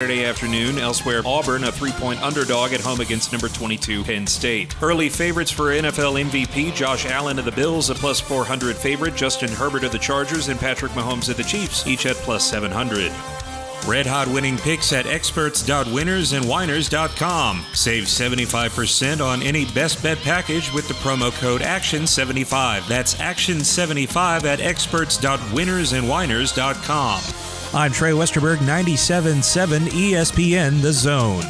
Saturday afternoon. Elsewhere, Auburn, a 3-point underdog at home against number 22 Penn State. Early favorites for NFL MVP, Josh Allen of the Bills, a plus 400 favorite, Justin Herbert of the Chargers, and Patrick Mahomes of the Chiefs, each at plus 700. Red Hot winning picks at experts.winnersandwhiners.com. Save 75% on any best bet package with the promo code ACTION75. That's ACTION75 at experts.winnersandwhiners.com. I'm Trey Westerberg, 97.7 ESPN The Zone.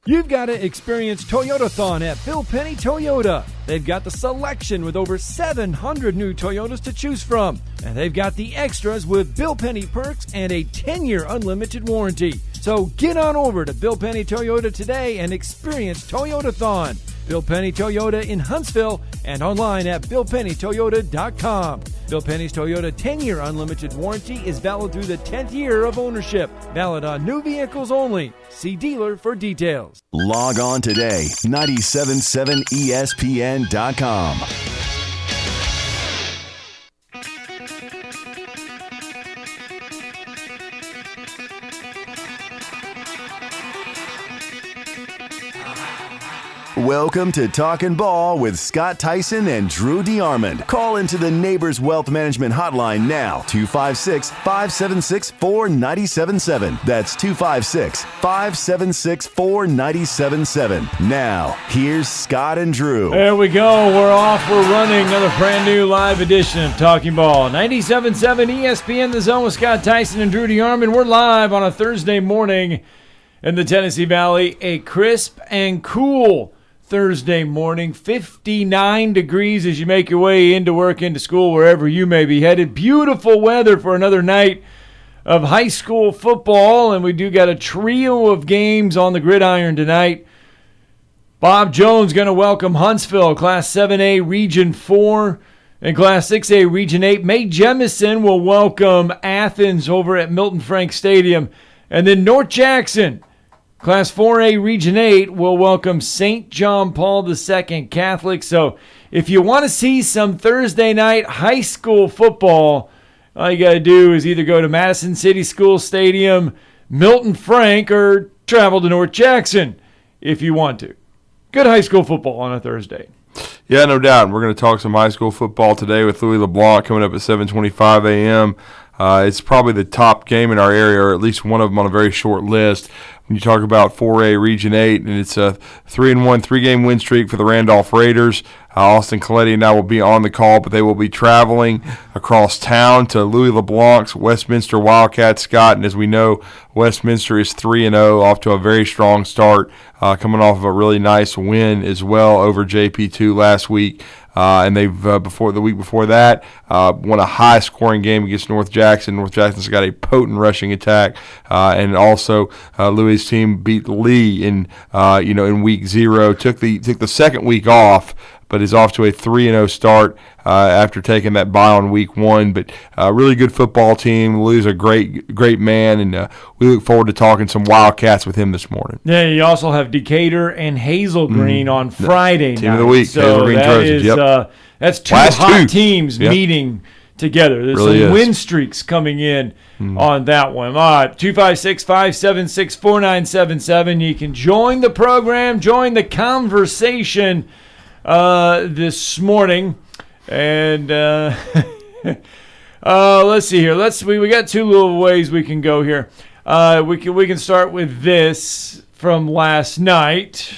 You've got to experience Toyotathon at Bill Penny Toyota. They've got the selection with over 700 new Toyotas to choose from. And they've got the extras with Bill Penny perks and a 10-year unlimited warranty. So get on over to Bill Penny Toyota today and experience Toyotathon. Bill Penny Toyota in Huntsville and online at BillPennyToyota.com. Bill Penny's Toyota 10-year unlimited warranty is valid through the 10th year of ownership. Valid on new vehicles only. See dealer for details. Log on today, 977ESPN.com. Welcome to Talkin' Ball with Scott Theisen and Drew DeArmond. Call into the Neighbors Wealth Management Hotline now, 256-576-4977. That's 256-576-4977. Now, here's Scott and Drew. There we go. We're off. We're running another brand new live edition of Talking Ball. 97.7 ESPN The Zone with Scott Theisen and Drew DeArmond. We're live on a Thursday morning in the Tennessee Valley. A crisp and cool Thursday morning, 59 degrees as you make your way into work, into school, wherever you may be headed. Beautiful weather for another night of high school football, and we do got a trio of games on the gridiron tonight. Bob Jones going to welcome Huntsville, Class 7A Region 4, and Class 6A Region 8. Mae Jemison will welcome Athens over at Milton Frank Stadium, and then North Jackson, Class 4A Region 8 will welcome St. John Paul II Catholic. So if you want to see some Thursday night high school football, all you got to do is either go to Madison City School Stadium, Milton Frank, or travel to North Jackson if you want to. Good high school football on a Thursday. Yeah, no doubt. We're going to talk some high school football today with Louis LeBlanc coming up at 7:25 a.m. It's probably the top game in our area, or at least one of them on a very short list. When you talk about 4A Region 8, and it's a 3-1 three-game win streak for the Randolph Raiders. Austin Coletti and I will be on the call, but they will be traveling across town to Louis LeBlanc's Westminster Wildcats, Scott. And as we know, Westminster is 3-0, off to a very strong start, coming off of a really nice win as well over JP2 last week. And they've, the week before that, won a high-scoring game against North Jackson. North Jackson's got a potent rushing attack, and also Louis' team beat Lee in week 0. Took the second week off, but is off to a 3-0 start after taking that bye on week 1. But really good football team. Lou's a great man, and we look forward to talking some Wildcats with him this morning. Yeah, you also have Decatur and Hazel Green on Friday Team night. of the week, so Hazel Green Trojans. Yep. That's two Last hot teams meeting together. There's really some win streaks coming in on that one. 256-576-4977. You can join the program, join the conversation this morning. And let's see here. We got two little ways we can go here. We can start with this from last night.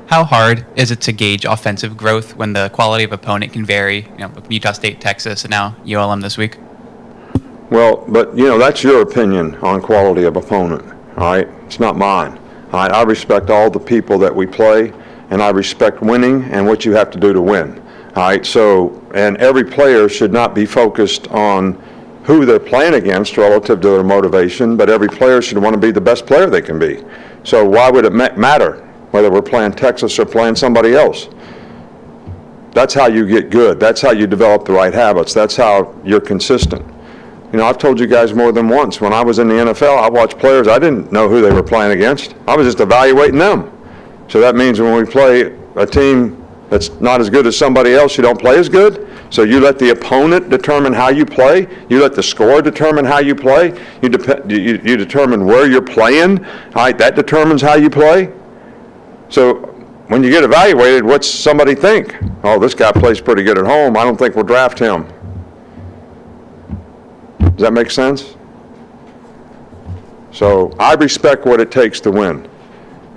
How hard is it to gauge offensive growth when the quality of opponent can vary? Utah State, Texas, and now ULM this week. Well, but that's your opinion on quality of opponent. All right, it's not mine. All right, I respect all the people that we play, and I respect winning and what you have to do to win. All right, so and every player should not be focused on who they're playing against relative to their motivation, but every player should want to be the best player they can be. So why would it matter whether we're playing Texas or playing somebody else? That's how you get good. That's how you develop the right habits. That's how you're consistent. I've told you guys more than once, when I was in the NFL, I watched players, I didn't know who they were playing against. I was just evaluating them. So that means when we play a team that's not as good as somebody else, you don't play as good. So you let the opponent determine how you play. You let the score determine how you play. You determine where you're playing. All right, that determines how you play. So when you get evaluated, what's somebody think? Oh, this guy plays pretty good at home. I don't think we'll draft him. Does that make sense? So I respect what it takes to win.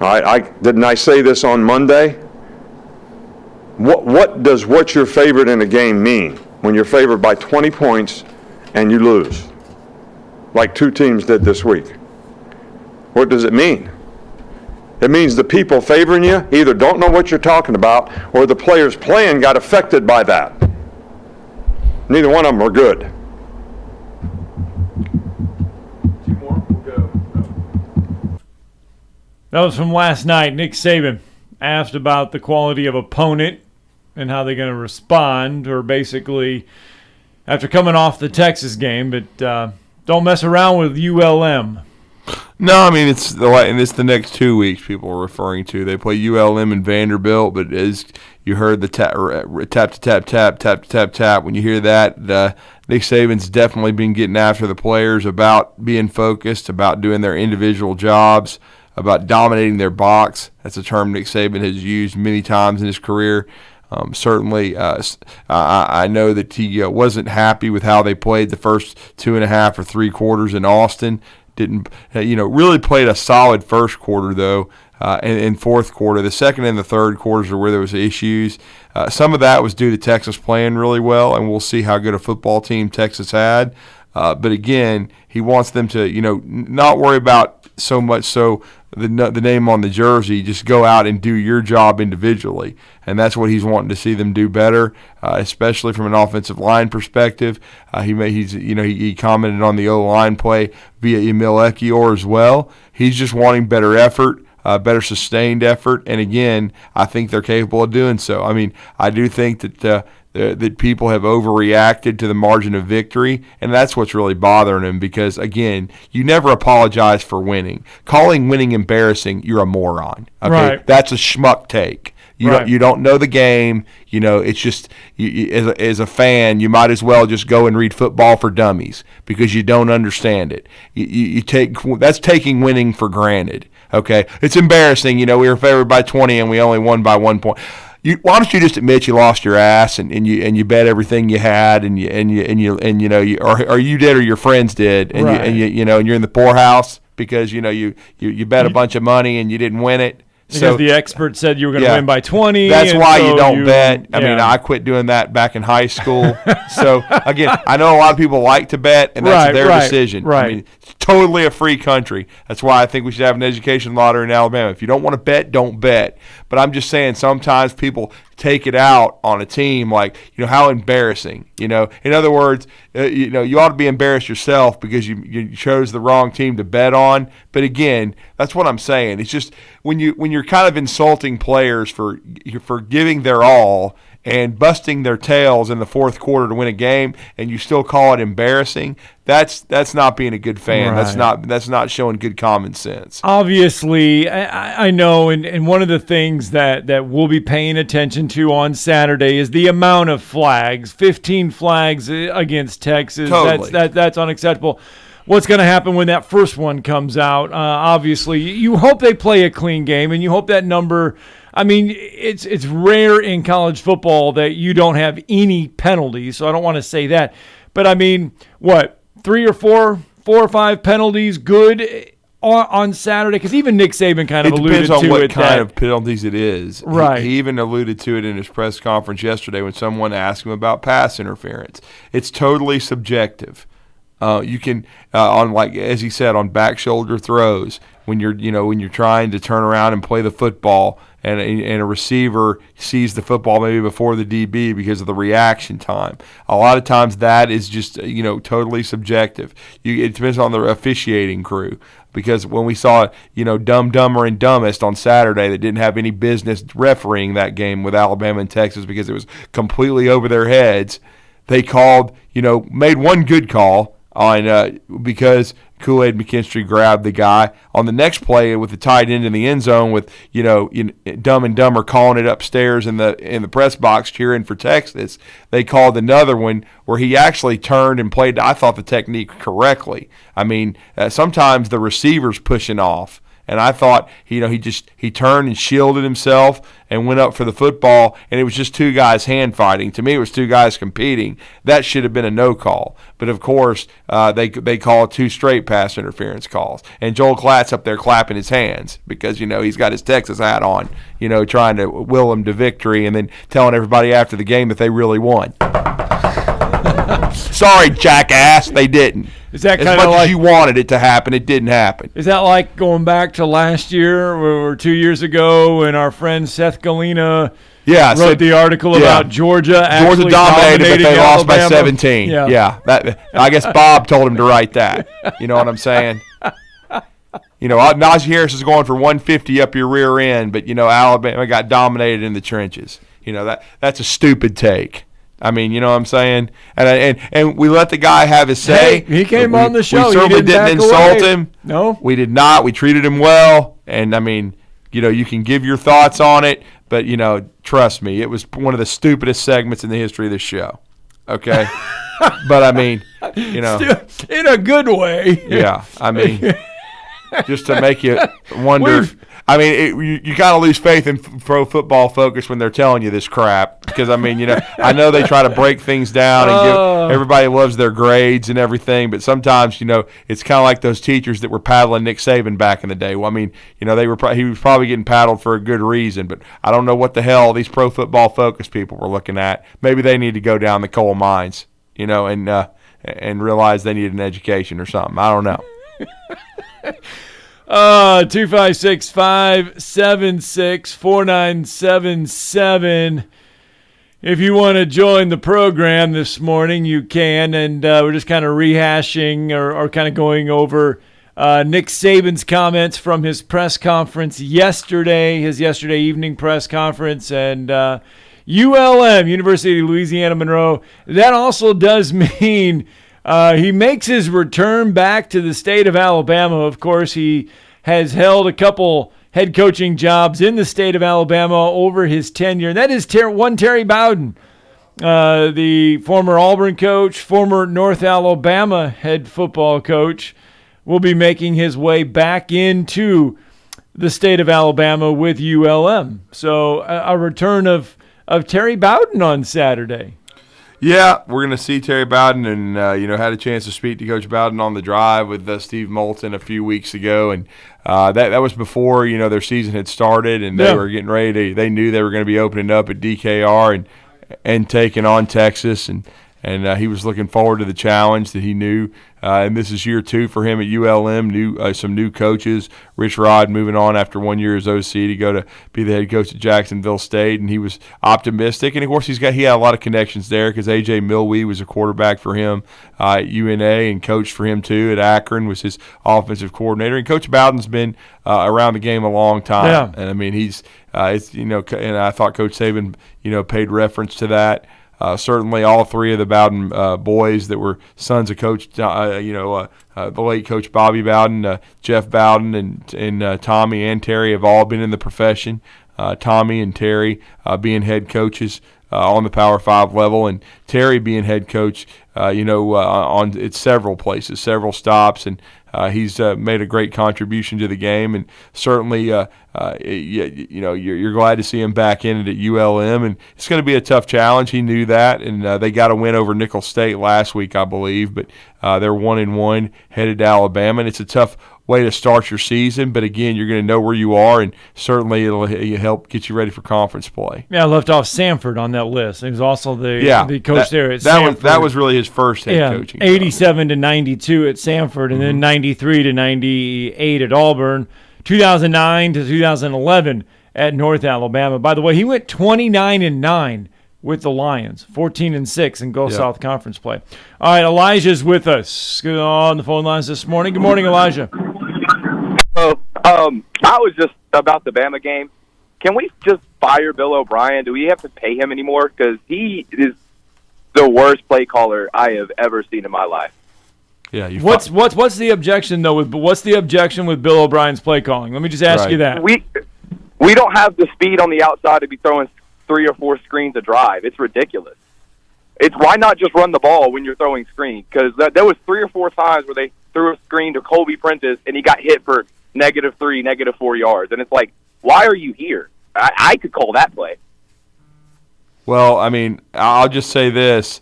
All right, didn't I say this on Monday? What does what's your favorite in a game mean when you're favored by 20 points and you lose? Like two teams did this week. What does it mean? It means the people favoring you either don't know what you're talking about or the players playing got affected by that. Neither one of them are good. Two more, we'll go. That was from last night. Nick Saban asked about the quality of opponent and how they're going to respond, or basically after coming off the Texas game, but don't mess around with ULM. No, I mean, it's the next 2 weeks people are referring to. They play ULM and Vanderbilt, but as you heard the tap to tap, when you hear that, Nick Saban's definitely been getting after the players about being focused, about doing their individual jobs, about dominating their box. That's a term Nick Saban has used many times in his career. Certainly, I know that he wasn't happy with how they played the first 2.5 or 3 quarters in Austin. Didn't, really played a solid first quarter, though, and fourth quarter. The second and the third quarters are where there was issues. Some of that was due to Texas playing really well, and we'll see how good a football team Texas had. But again, he wants them to, not worry about so much so the name on the jersey. Just go out and do your job individually, and that's what he's wanting to see them do better, especially from an offensive line perspective. He commented on the O-line play via Emil Ekiyor as well. He's just wanting better effort. Better sustained effort, and again, I think they're capable of doing so. I mean, I do think that people have overreacted to the margin of victory, and that's what's really bothering them because, again, you never apologize for winning. Calling winning embarrassing, you're a moron. Okay? Right. That's a schmuck take. You don't know the game. It's just as a fan, you might as well just go and read Football for Dummies because you don't understand it. That's taking winning for granted. Okay, it's embarrassing. We were favored by 20 and we only won by 1 point. Why don't you just admit you lost your ass and you bet everything you had or you did or your friends did and right. and you're in the poorhouse because you bet a bunch of money and you didn't win it. Because the expert said you were going to win by 20. That's why so you don't bet. I mean, I quit doing that back in high school. So, again, I know a lot of people like to bet, and that's their decision. Right. I mean, it's totally a free country. That's why I think we should have an education lottery in Alabama. If you don't want to bet, don't bet. But I'm just saying sometimes people take it out on a team like, how embarrassing. In other words, you ought to be embarrassed yourself because you chose the wrong team to bet on. But again, that's what I'm saying. It's just when you're kind of insulting players for giving their all and busting their tails in the fourth quarter to win a game, and you still call it embarrassing, that's not being a good fan. Right. That's not showing good common sense. Obviously, I know, and one of the things that we'll be paying attention to on Saturday is the amount of flags. 15 flags against Texas. Totally. That's unacceptable. What's going to happen when that first one comes out? Obviously, you hope they play a clean game, and you hope that number. I mean, it's rare in college football that you don't have any penalties, so I don't want to say that. But I mean, what, 3 or 4 or 5 penalties good on Saturday? Because even Nick Saban kind of alluded to it. It depends on what kind of penalties it is. Right. He even alluded to it in his press conference yesterday when someone asked him about pass interference. It's totally subjective. You can on, like as he said, on back shoulder throws when you're trying to turn around and play the football and a receiver sees the football maybe before the DB because of the reaction time. A lot of times that is just totally subjective. It depends on the officiating crew. Because when we saw, Dumber and Dumbest on Saturday that didn't have any business refereeing that game with Alabama and Texas because it was completely over their heads, they called, made one good call. because Kool-Aid McKinstry grabbed the guy. On the next play with the tight end in the end zone with, Dumb and Dumber calling it upstairs in the press box cheering for Texas, they called another one where he actually turned and played, I thought, the technique correctly. I mean, sometimes the receiver's pushing off. And I thought, he turned and shielded himself and went up for the football, and it was just two guys hand fighting. To me, it was two guys competing. That should have been a no call. But of course, they call 2 straight pass interference calls. And Joel Klatt's up there clapping his hands because he's got his Texas hat on, trying to will him to victory, and then telling everybody after the game that they really won. Sorry, jackass, they didn't. Is that as kind much of like, as you wanted it to happen, it didn't happen. Is that like going back to last year or 2 years ago when our friend Seth Galina wrote the article about Georgia actually dominated, but they lost by Alabama? 17. I guess Bob told him to write that. You know what I'm saying? Najee Harris is going for 150 up your rear end, but Alabama got dominated in the trenches. That's a stupid take. I mean, you know what I'm saying? And we let the guy have his say. Hey, he came on the show. We certainly didn't insult him. No. We did not. We treated him well. And, I mean, you can give your thoughts on it, but, trust me, it was one of the stupidest segments in the history of this show. Okay? But, I mean, in a good way. Yeah. I mean, just to make you wonder. I mean, you kind of lose faith in Pro Football Focus when they're telling you this crap because, I mean, I know they try to break things down and everybody loves their grades and everything, but sometimes, it's kind of like those teachers that were paddling Nick Saban back in the day. Well, I mean, he was probably getting paddled for a good reason, but I don't know what the hell these Pro Football Focus people were looking at. Maybe they need to go down the coal mines, and realize they need an education or something. I don't know. 256-576-4977. If you want to join the program this morning, you can. And we're just kind of rehashing or kind of going over Nick Saban's comments from his press conference yesterday, his yesterday evening press conference. And ULM, University of Louisiana Monroe, that also does mean he makes his return back to the state of Alabama. Of course, he has held a couple head coaching jobs in the state of Alabama over his tenure. And that is one Terry Bowden, the former Auburn coach, former North Alabama head football coach, will be making his way back into the state of Alabama with ULM. So a return of Terry Bowden on Saturday. Yeah, we're going to see Terry Bowden, and had a chance to speak to Coach Bowden on the drive with Steve Moulton a few weeks ago, and that was before their season had started, and they were getting ready. They knew they were going to be opening up at DKR and taking on Texas, and he was looking forward to the challenge that he knew. And this is year 2 for him at ULM. Some new coaches. Rich Rod moving on after 1 year as OC to go to be the head coach at Jacksonville State, and he was optimistic. And of course, he had a lot of connections there because AJ Milwee was a quarterback for him at UNA and coached for him too at Akron. Was his offensive coordinator. And Coach Bowden's been around the game a long time. Yeah. And I mean, he's and I thought Coach Saban paid reference to that. Certainly, all 3 of the Bowden boys that were sons of Coach, the late Coach Bobby Bowden, Jeff Bowden, and Tommy and Terry have all been in the profession. Tommy and Terry being head coaches on the Power 5 level, and Terry being head coach, on at several places, several stops, and he's made a great contribution to the game, and certainly, you're glad to see him back in it at ULM, and it's going to be a tough challenge. He knew that, and they got a win over Nicholls State last week, I believe, but they're 1-1 headed to Alabama, and it's a tough way to start your season, but again, you're going to know where you are, and certainly it'll help get you ready for conference play. Yeah, I left off Samford on that list. He was also the coach there at Samford. That was really his first head coaching. 87-92 at Samford, and then 93-98 at Auburn, 2009 to 2011 at North Alabama. By the way, he went 29-9 with the Lions, 14-6 in Gulf South Conference play. All right, Elijah's with us on the phone lines this morning. Good morning, Elijah. I was just about the Bama game. Can we just fire Bill O'Brien? Do we have to pay him anymore? Because he is the worst play caller I have ever seen in my life. Yeah. What's the objection though? What's the objection with Bill O'Brien's play calling? Let me just ask you that. We don't have the speed on the outside to be throwing 3 or 4 screens a drive. It's ridiculous. Why not just run the ball when you're throwing screens? Because there was 3 or 4 times where they threw a screen to Colby Prentice and he got hit for -3, -4 yards. And it's like, why are you here? I could call that play. Well, I mean, I'll just say this.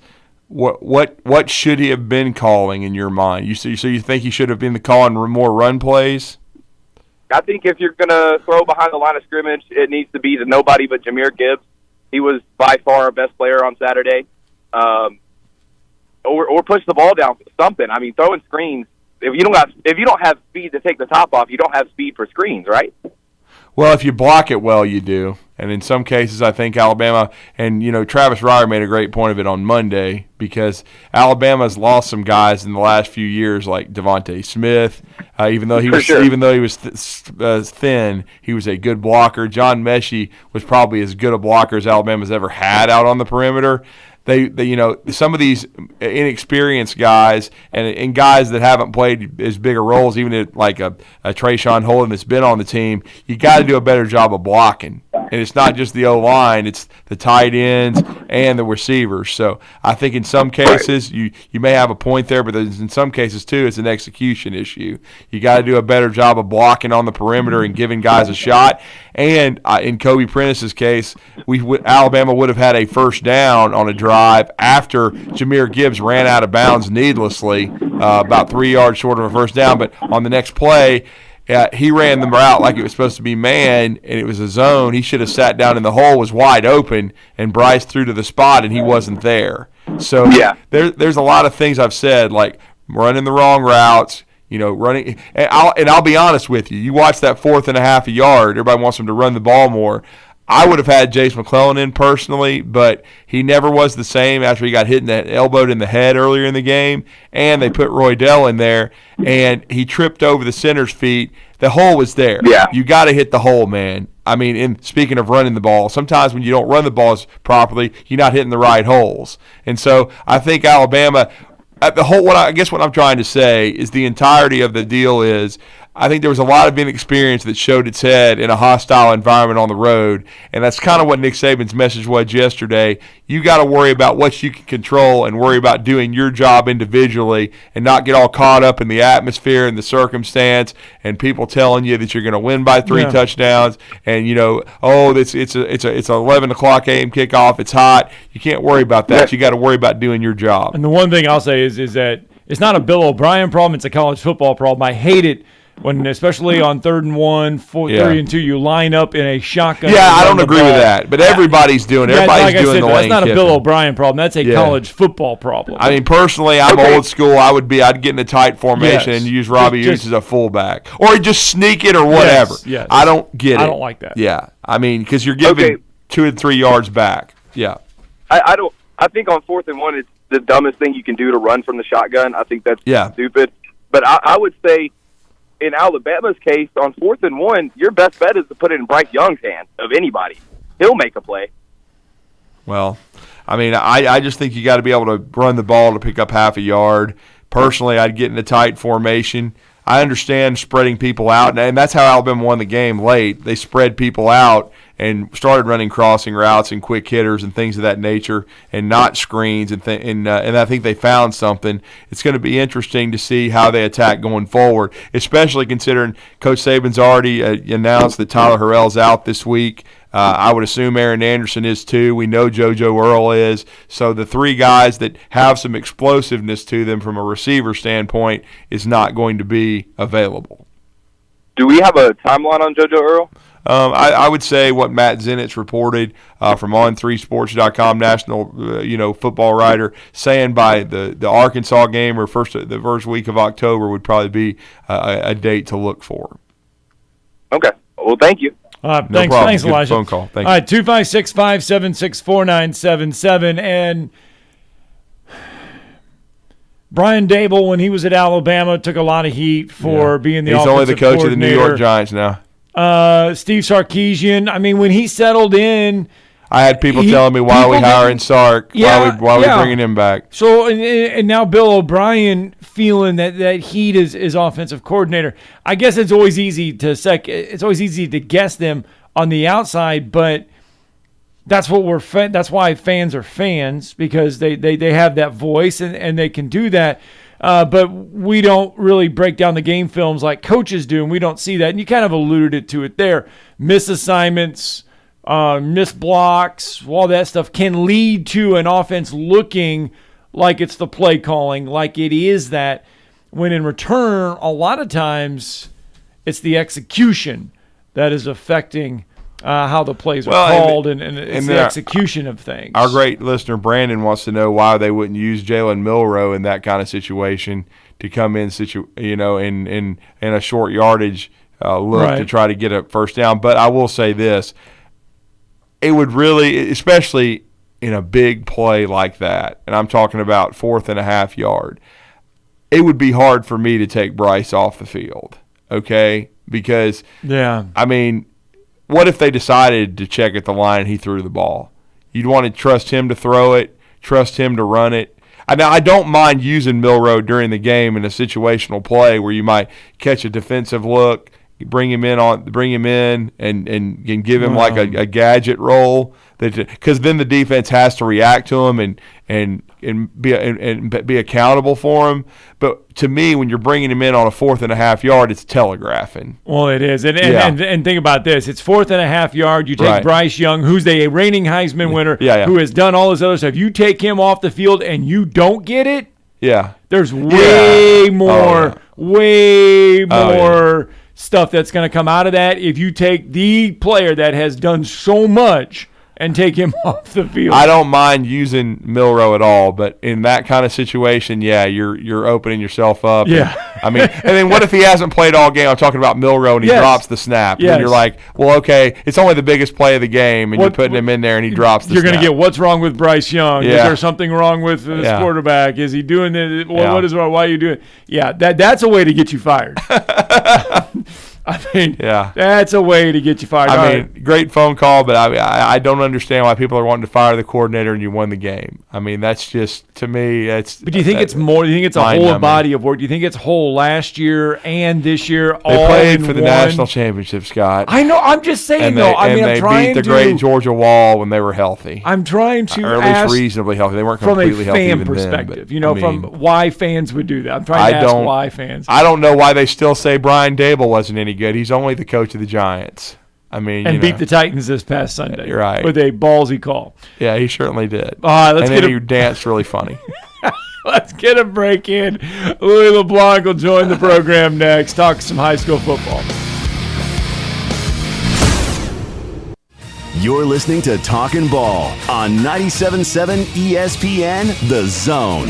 What should he have been calling in your mind? So you think he should have been calling more run plays? I think if you're going to throw behind the line of scrimmage, it needs to be to nobody but Jahmyr Gibbs. He was by far our best player on Saturday. Or push the ball down, something. I mean, throwing screens. If you don't have speed to take the top off, you don't have speed for screens, right? Well, if you block it well, you do. And in some cases, I think Alabama, and, Travis Reier made a great point of it on Monday, because Alabama's lost some guys in the last few years, like Devontae Smith. Even though he was thin, he was a good blocker. John Mechie was probably as good a blocker as Alabama's ever had out on the perimeter. They some of these inexperienced guys and guys that haven't played as big a roles, even like a Trayshawn Holden that's been on the team, you got to do a better job of blocking. And it's not just the O-line, it's the tight ends and the receivers. So I think in some cases you may have a point there, but in some cases too it's an execution issue. You got to do a better job of blocking on the perimeter and giving guys a shot. And in Kobe Prentice's case, Alabama would have had a first down on a drive after Jahmyr Gibbs ran out of bounds needlessly, about 3 yards short of a first down. But on the next play, he ran the route like it was supposed to be man, and it was a zone. He should have sat down in the hole, was wide open, and Bryce threw to the spot, and he wasn't there. So there's a lot of things I've said, like running the wrong routes, running. And I'll be honest with you. You watch that 4th and a half a yard. Everybody wants him to run the ball more. I would have had Jace McClellan in personally, but he never was the same after he got elbowed in the head earlier in the game, and they put Roy Dell in there, and he tripped over the center's feet. The hole was there. Yeah. You got to hit the hole, man. I mean, speaking of running the ball, sometimes when you don't run the balls properly, you're not hitting the right holes. And so I think Alabama, what I'm trying to say is the entirety of the deal is, I think there was a lot of inexperience that showed its head in a hostile environment on the road, and that's kind of what Nick Saban's message was yesterday. You got to worry about what you can control and worry about doing your job individually and not get all caught up in the atmosphere and the circumstance and people telling you that you're going to win by 3 touchdowns and, it's a 11 o'clock a.m. kickoff, it's hot. You can't worry about that. You got to worry about doing your job. And the one thing I'll say is that it's not a Bill O'Brien problem, it's a college football problem. I hate it when, especially on 3rd and 1, 3rd and 2, you line up in a shotgun. Yeah, I don't agree with that, but everybody's doing the Lane That's not a Bill O'Brien problem. That's a college football problem. I mean, personally, I'm old school. I'd get in a tight formation and use Robbie Hughes as a fullback, or just sneak it or whatever. Yes. I don't get it. I don't like that. Yeah, I mean, because you're giving 2 and 3 yards back. Yeah, I think on 4th and 1, it's the dumbest thing you can do to run from the shotgun. I think that's stupid. But I would say, in Alabama's case, on 4th and 1, your best bet is to put it in Bryce Young's hands of anybody. He'll make a play. Well, I mean, I just think you got to be able to run the ball to pick up half a yard. Personally, I'd get in a tight formation. I understand spreading people out, and that's how Alabama won the game late. They spread people out and started running crossing routes and quick hitters and things of that nature, and not screens. And I think they found something. It's going to be interesting to see how they attack going forward, especially considering Coach Saban's already announced that Tyler Harrell's out this week. I would assume Aaron Anderson is too. We know JoJo Earle is. So the 3 guys that have some explosiveness to them from a receiver standpoint is not going to be available. Do we have a timeline on JoJo Earle? I would say what Matt Zenitz reported from On3Sports.com, national football writer, saying by the Arkansas game or the first week of October would probably be a date to look for. Okay. Well, thank you. Thanks, Elijah. Phone call. Thank you. All right, 256-576-4977. And Brian Dable, when he was at Alabama, took a lot of heat for being the offensive coordinator. He's only the coach of the New York Giants now. Steve Sarkisian, I mean, when he settled in, I had people telling me, why are we hiring Sark? Yeah, why are we bringing him back? So, and now Bill O'Brien feeling that Heat is offensive coordinator. I guess it's always easy to guess them on the outside, but that's what that's why fans are fans, because they have that voice and they can do that. But we don't really break down the game films like coaches do, and we don't see that. And you kind of alluded to it there. Miss assignments, miss blocks, all that stuff can lead to an offense looking like it's the play calling, like it is that, when in return, a lot of times it's the execution that is affecting how the plays are called, and it's the execution of things. Our great listener Brandon wants to know why they wouldn't use Jalen Milroe in that kind of situation to come in, in a short yardage look to try to get a first down. But I will say this: it would really, especially in a big play like that, and I'm talking about 4th and a half yard, it would be hard for me to take Bryce off the field. Okay, because I mean, what if they decided to check at the line and he threw the ball? You'd want to trust him to throw it, trust him to run it. I don't mind using Milroe during the game in a situational play where you might catch a defensive look, bring him in and give him like a gadget role, because then the defense has to react to him and be accountable for him. But to me, when you're bringing him in on a 4th and a half yard, it's telegraphing. Well, it is, and think about this: it's 4th and a half yard. You take Bryce Young, who's the reigning Heisman winner, who has done all this other stuff. You take him off the field and you don't get it. Yeah, there's way more stuff that's going to come out of that if you take the player that has done so much and take him off the field. I don't mind using Milroe at all, but in that kind of situation, you're opening yourself up. Yeah. And then what if he hasn't played all game? I'm talking about Milroe, and he drops the snap. Yes. And you're like, well, okay, it's only the biggest play of the game, and you're putting him in there, and he drops the snap. You're going to get, what's wrong with Bryce Young? Yeah. Is there something wrong with this quarterback? Is he doing it? What is wrong? Why are you doing it? Yeah, that's a way to get you fired. That's a way to get you fired. Great phone call, but I don't understand why people are wanting to fire the coordinator and you won the game. That's just, to me, that's. But do you think it's more? Do you think it's a whole body of work? Do you think it's whole last year and this year? They played for the national championship, Scott. I know. I'm just saying, though. They beat the great Georgia Wall when they were healthy. I'm trying to, or at least reasonably healthy. They weren't completely healthy from a fan perspective. From why fans would do that. I'm trying to ask why fans. I don't know why they still say Brian Dable wasn't any good. He's only the coach of the Giants. Beat the Titans this past Sunday. You're right. With a ballsy call. Yeah, he certainly did. He danced really funny. Let's get a break in. Louis LeBlanc will join the program next. Talk some high school football. You're listening to Talkin' Ball on 97.7 ESPN, The Zone.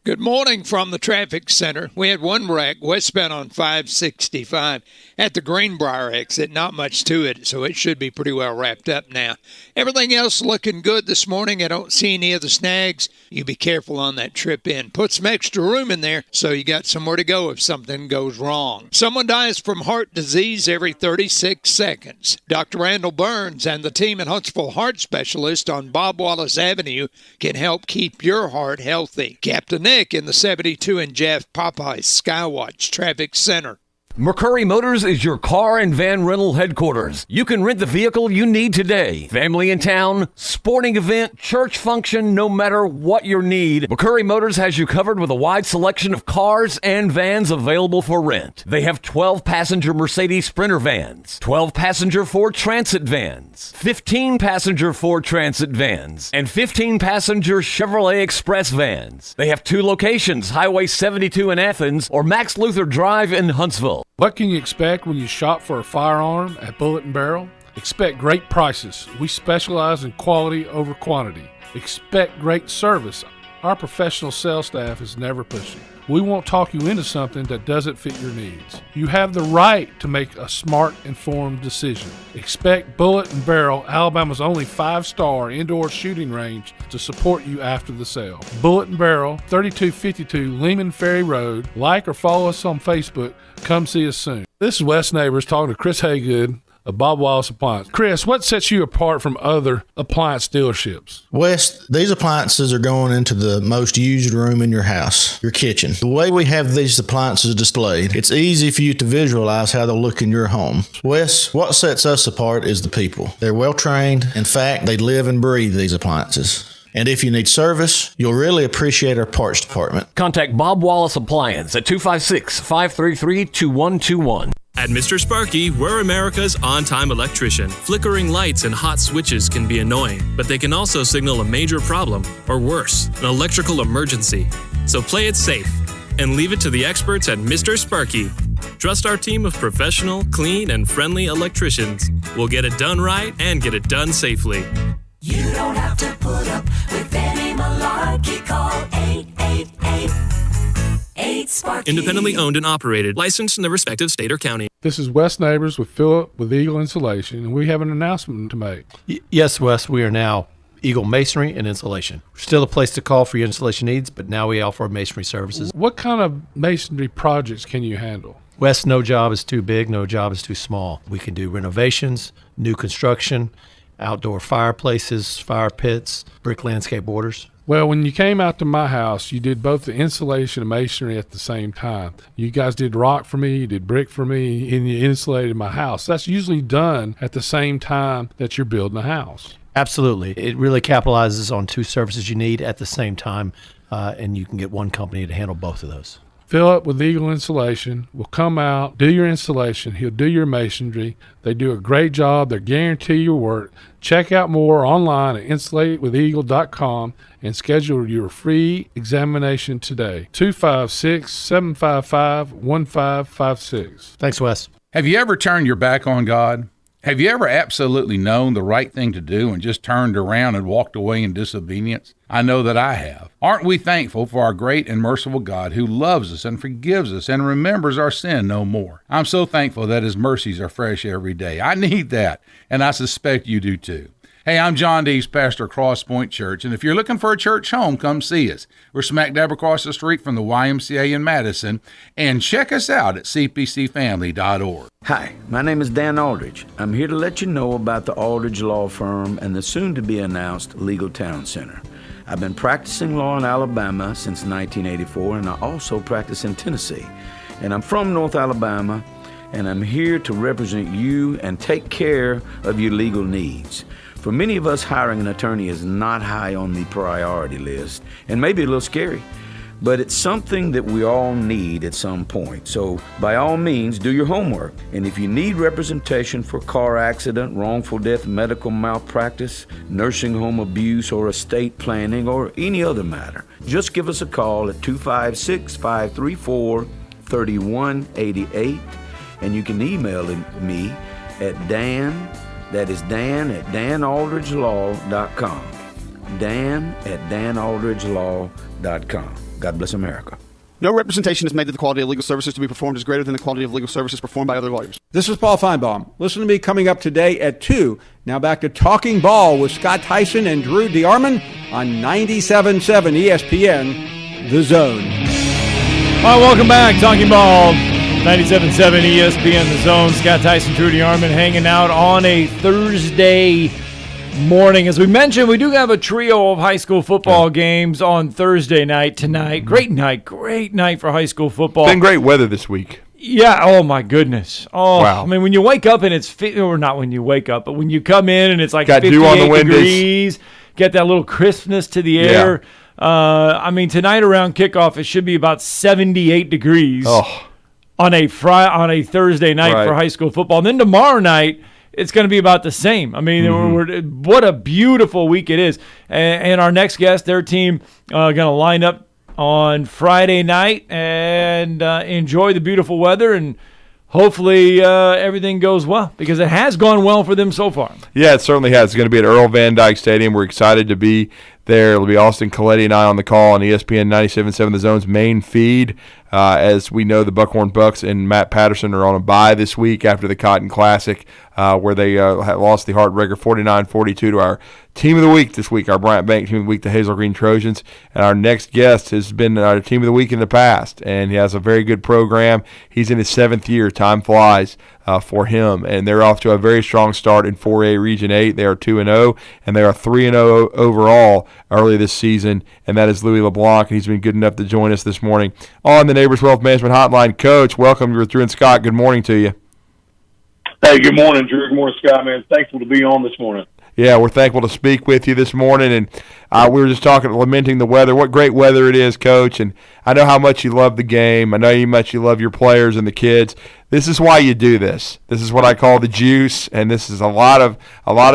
Good morning from the traffic center. We had one wreck westbound on 565 at the Greenbrier exit. Not much to it, so it should be pretty well wrapped up now. Everything else looking good this morning. I don't see any of the snags. You be careful on that trip in. Put some extra room in there so you got somewhere to go if something goes wrong. Someone dies from heart disease every 36 seconds. Dr. Randall Burns and the team at Huntsville Heart Specialist on Bob Wallace Avenue can help keep your heart healthy. Captain Nick in the 72 and Jeff Popeye Skywatch Traffic Center. McCurry Motors is your car and van rental headquarters. You can rent the vehicle you need today. Family in town, sporting event, church function, no matter what your need, McCurry Motors has you covered with a wide selection of cars and vans available for rent. They have 12-passenger Mercedes Sprinter vans, 12-passenger Ford Transit vans, 15-passenger Ford Transit vans, and 15-passenger Chevrolet Express vans. They have 2 locations, Highway 72 in Athens or Max Luther Drive in Huntsville. What can you expect when you shop for a firearm at Bullet & Barrel? Expect great prices. We specialize in quality over quantity. Expect great service. Our professional sales staff is never pushy. We won't talk you into something that doesn't fit your needs. You have the right to make a smart, informed decision. Expect Bullet & Barrel, Alabama's only 5-star indoor shooting range, to support you after the sale. Bullet & Barrel, 3252 Lehman Ferry Road. Like or follow us on Facebook. Come see us soon. This is Wes Neighbors talking to Chris Haygood of Bob Wallace Appliance. Chris, what sets you apart from other appliance dealerships? Wes, these appliances are going into the most used room in your house, your kitchen. The way we have these appliances displayed, it's easy for you to visualize how they'll look in your home. Wes, what sets us apart is the people. They're well trained. In fact, they live and breathe these appliances. And if you need service, you'll really appreciate our parts department. Contact Bob Wallace Appliance at 256-533-2121. At Mr. Sparky, we're America's on-time electrician. Flickering lights and hot switches can be annoying, but they can also signal a major problem, or worse, an electrical emergency. So play it safe and leave it to the experts at Mr. Sparky. Trust our team of professional, clean, and friendly electricians. We'll get it done right and get it done safely. You don't have to put up with any malarkey. Call 888-8-SPARKY. Independently owned and operated. Licensed in the respective state or county. This is Wes Neighbors with Philip with Eagle Insulation, and we have an announcement to make. Yes, Wes, we are now Eagle Masonry and Insulation. We're still a place to call for your installation needs, but now we offer masonry services. What kind of masonry projects can you handle? Wes, no job is too big, no job is too small. We can do renovations, new construction, outdoor fireplaces, fire pits, brick landscape borders. Well, when you came out to my house, you did both the insulation and masonry at the same time. You guys did rock for me, you did brick for me, and you insulated my house. That's usually done at the same time that you're building a house. Absolutely. It really capitalizes on two services you need at the same time, and you can get one company to handle both of those. Philip with Eagle Insulation will come out, do your installation. He'll do your masonry. They do a great job. They guarantee your work. Check out more online at insulatedwitheagle.com and schedule your free examination today. 256-755-1556. Thanks, Wes. Have you ever turned your back on God? Have you ever absolutely known the right thing to do and just turned around and walked away in disobedience? I know that I have. Aren't we thankful for our great and merciful God who loves us and forgives us and remembers our sin no more? I'm so thankful that His mercies are fresh every day. I need that, and I suspect you do too. Hey, I'm John Dees, pastor of Cross Point Church, and if you're looking for a church home, come see us. We're smack dab across the street from the YMCA in Madison, and check us out at cpcfamily.org. Hi, my name is Dan Aldridge. I'm here to let you know about the Aldridge Law Firm and the soon-to-be-announced Legal Town Center. I've been practicing law in Alabama since 1984, and I also practice in Tennessee. And I'm from North Alabama, and I'm here to represent you and take care of your legal needs. For many of us, hiring an attorney is not high on the priority list, and maybe a little scary, but it's something that we all need at some point. So by all means, do your homework. And if you need representation for car accident, wrongful death, medical malpractice, nursing home abuse, or estate planning, or any other matter, just give us a call at 256-534-3188, and you can email me at Dan, that is Dan at danaldridgelaw.com. Dan at danaldridgelaw.com. God bless America. No representation is made that the quality of legal services to be performed is greater than the quality of legal services performed by other lawyers. This is Paul Feinbaum. Listen to me coming up today at 2. Now back to Talking Ball with Scott Tyson and Drew DeArmond on 97.7 ESPN, The Zone. All right, welcome back. Talking Ball, 97.7 ESPN, The Zone. Scott Tyson, Drew DeArmond hanging out on a Thursday morning. As we mentioned, we do have a trio of high school football games on Thursday night tonight. Great night for high school football. Been great weather this week. Yeah, oh my goodness. Oh, wow. I mean, when you wake up and it's, or not when you wake up, but when you come in and it's like got 58 dew on the degrees, get that little crispness to the air. Yeah. I mean, tonight around kickoff, it should be about 78 degrees on a Thursday night for high school football. And then tomorrow night, it's going to be about the same. I mean, what a beautiful week it is. And our next guest, their team, going to line up on Friday night and enjoy the beautiful weather, and hopefully everything goes well, because it has gone well for them so far. Yeah, it certainly has. It's going to be at Earl Van Dyke Stadium. We're excited to be there. It'll be Austin Coletti and I on the call on ESPN 97.7, the Zone's main feed. As we know, the Buckhorn Bucks and Matt Patterson are on a bye this week after the Cotton Classic, where they lost the Heartbreaker 49-42 to our Team of the Week this week, our Bryant Bank Team of the Week, the Hazel Green Trojans. And our next guest has been our Team of the Week in the past, and he has a very good program. He's in his 7th year. Time flies for him, and they're off to a very strong start in 4A Region 8. They are 2-0, and they are 3-0 overall early this season, and that is Louis LeBlanc, and he's been good enough to join us this morning on the Neighbors Wealth Management Hotline. Coach, welcome. You're Drew and Scott. Good morning to you. Hey, good morning, Drew. Good morning, Scott, man. Thankful to be on this morning. Yeah, we're thankful to speak with you this morning, and we were just lamenting the weather. What great weather it is, Coach, and I know how much you love the game. I know how much you love your players and the kids. This is why you do this. This is what I call the juice, and this is a lot of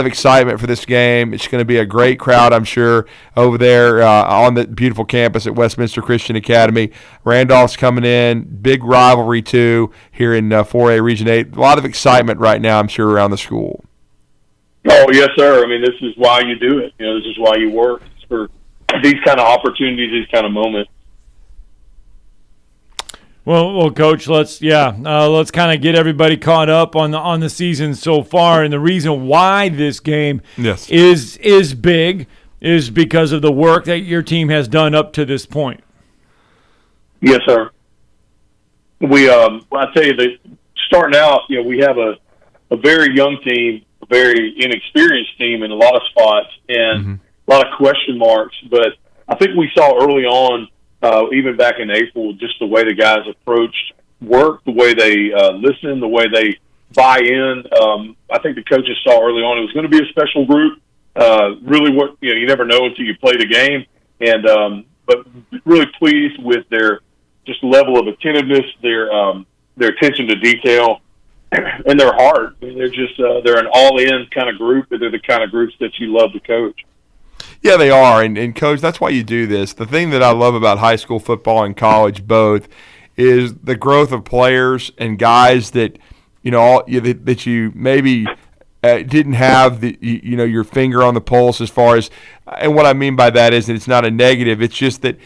excitement for this game. It's going to be a great crowd, I'm sure, over there on the beautiful campus at Westminster Christian Academy. Randolph's coming in, big rivalry too here in 4A Region 8. A lot of excitement right now, I'm sure, around the school. Oh, yes, sir. I mean, this is why you do it. This is why you work. It's for these kind of opportunities, these kind of moments. Well, Coach, let's kind of get everybody caught up on the season so far, and the reason why this game is big is because of the work that your team has done up to this point. Yes, sir. We, I tell you, that starting out, we have a very young team, a very inexperienced team in a lot of spots, and a lot of question marks. But I think we saw early on, even back in April, just the way the guys approached work, the way they listen, the way they buy in. I think the coaches saw early on it was going to be a special group. Really, you never know until you play the game, and but really pleased with their just level of attentiveness, their attention to detail, and their heart. I mean, they're an all-in kind of group, and they're the kind of groups that you love to coach. Yeah, they are, and Coach, that's why you do this. The thing that I love about high school football and college both is the growth of players and guys that that you maybe didn't have your finger on the pulse as far as, and what I mean by that is that it's not a negative. It's just that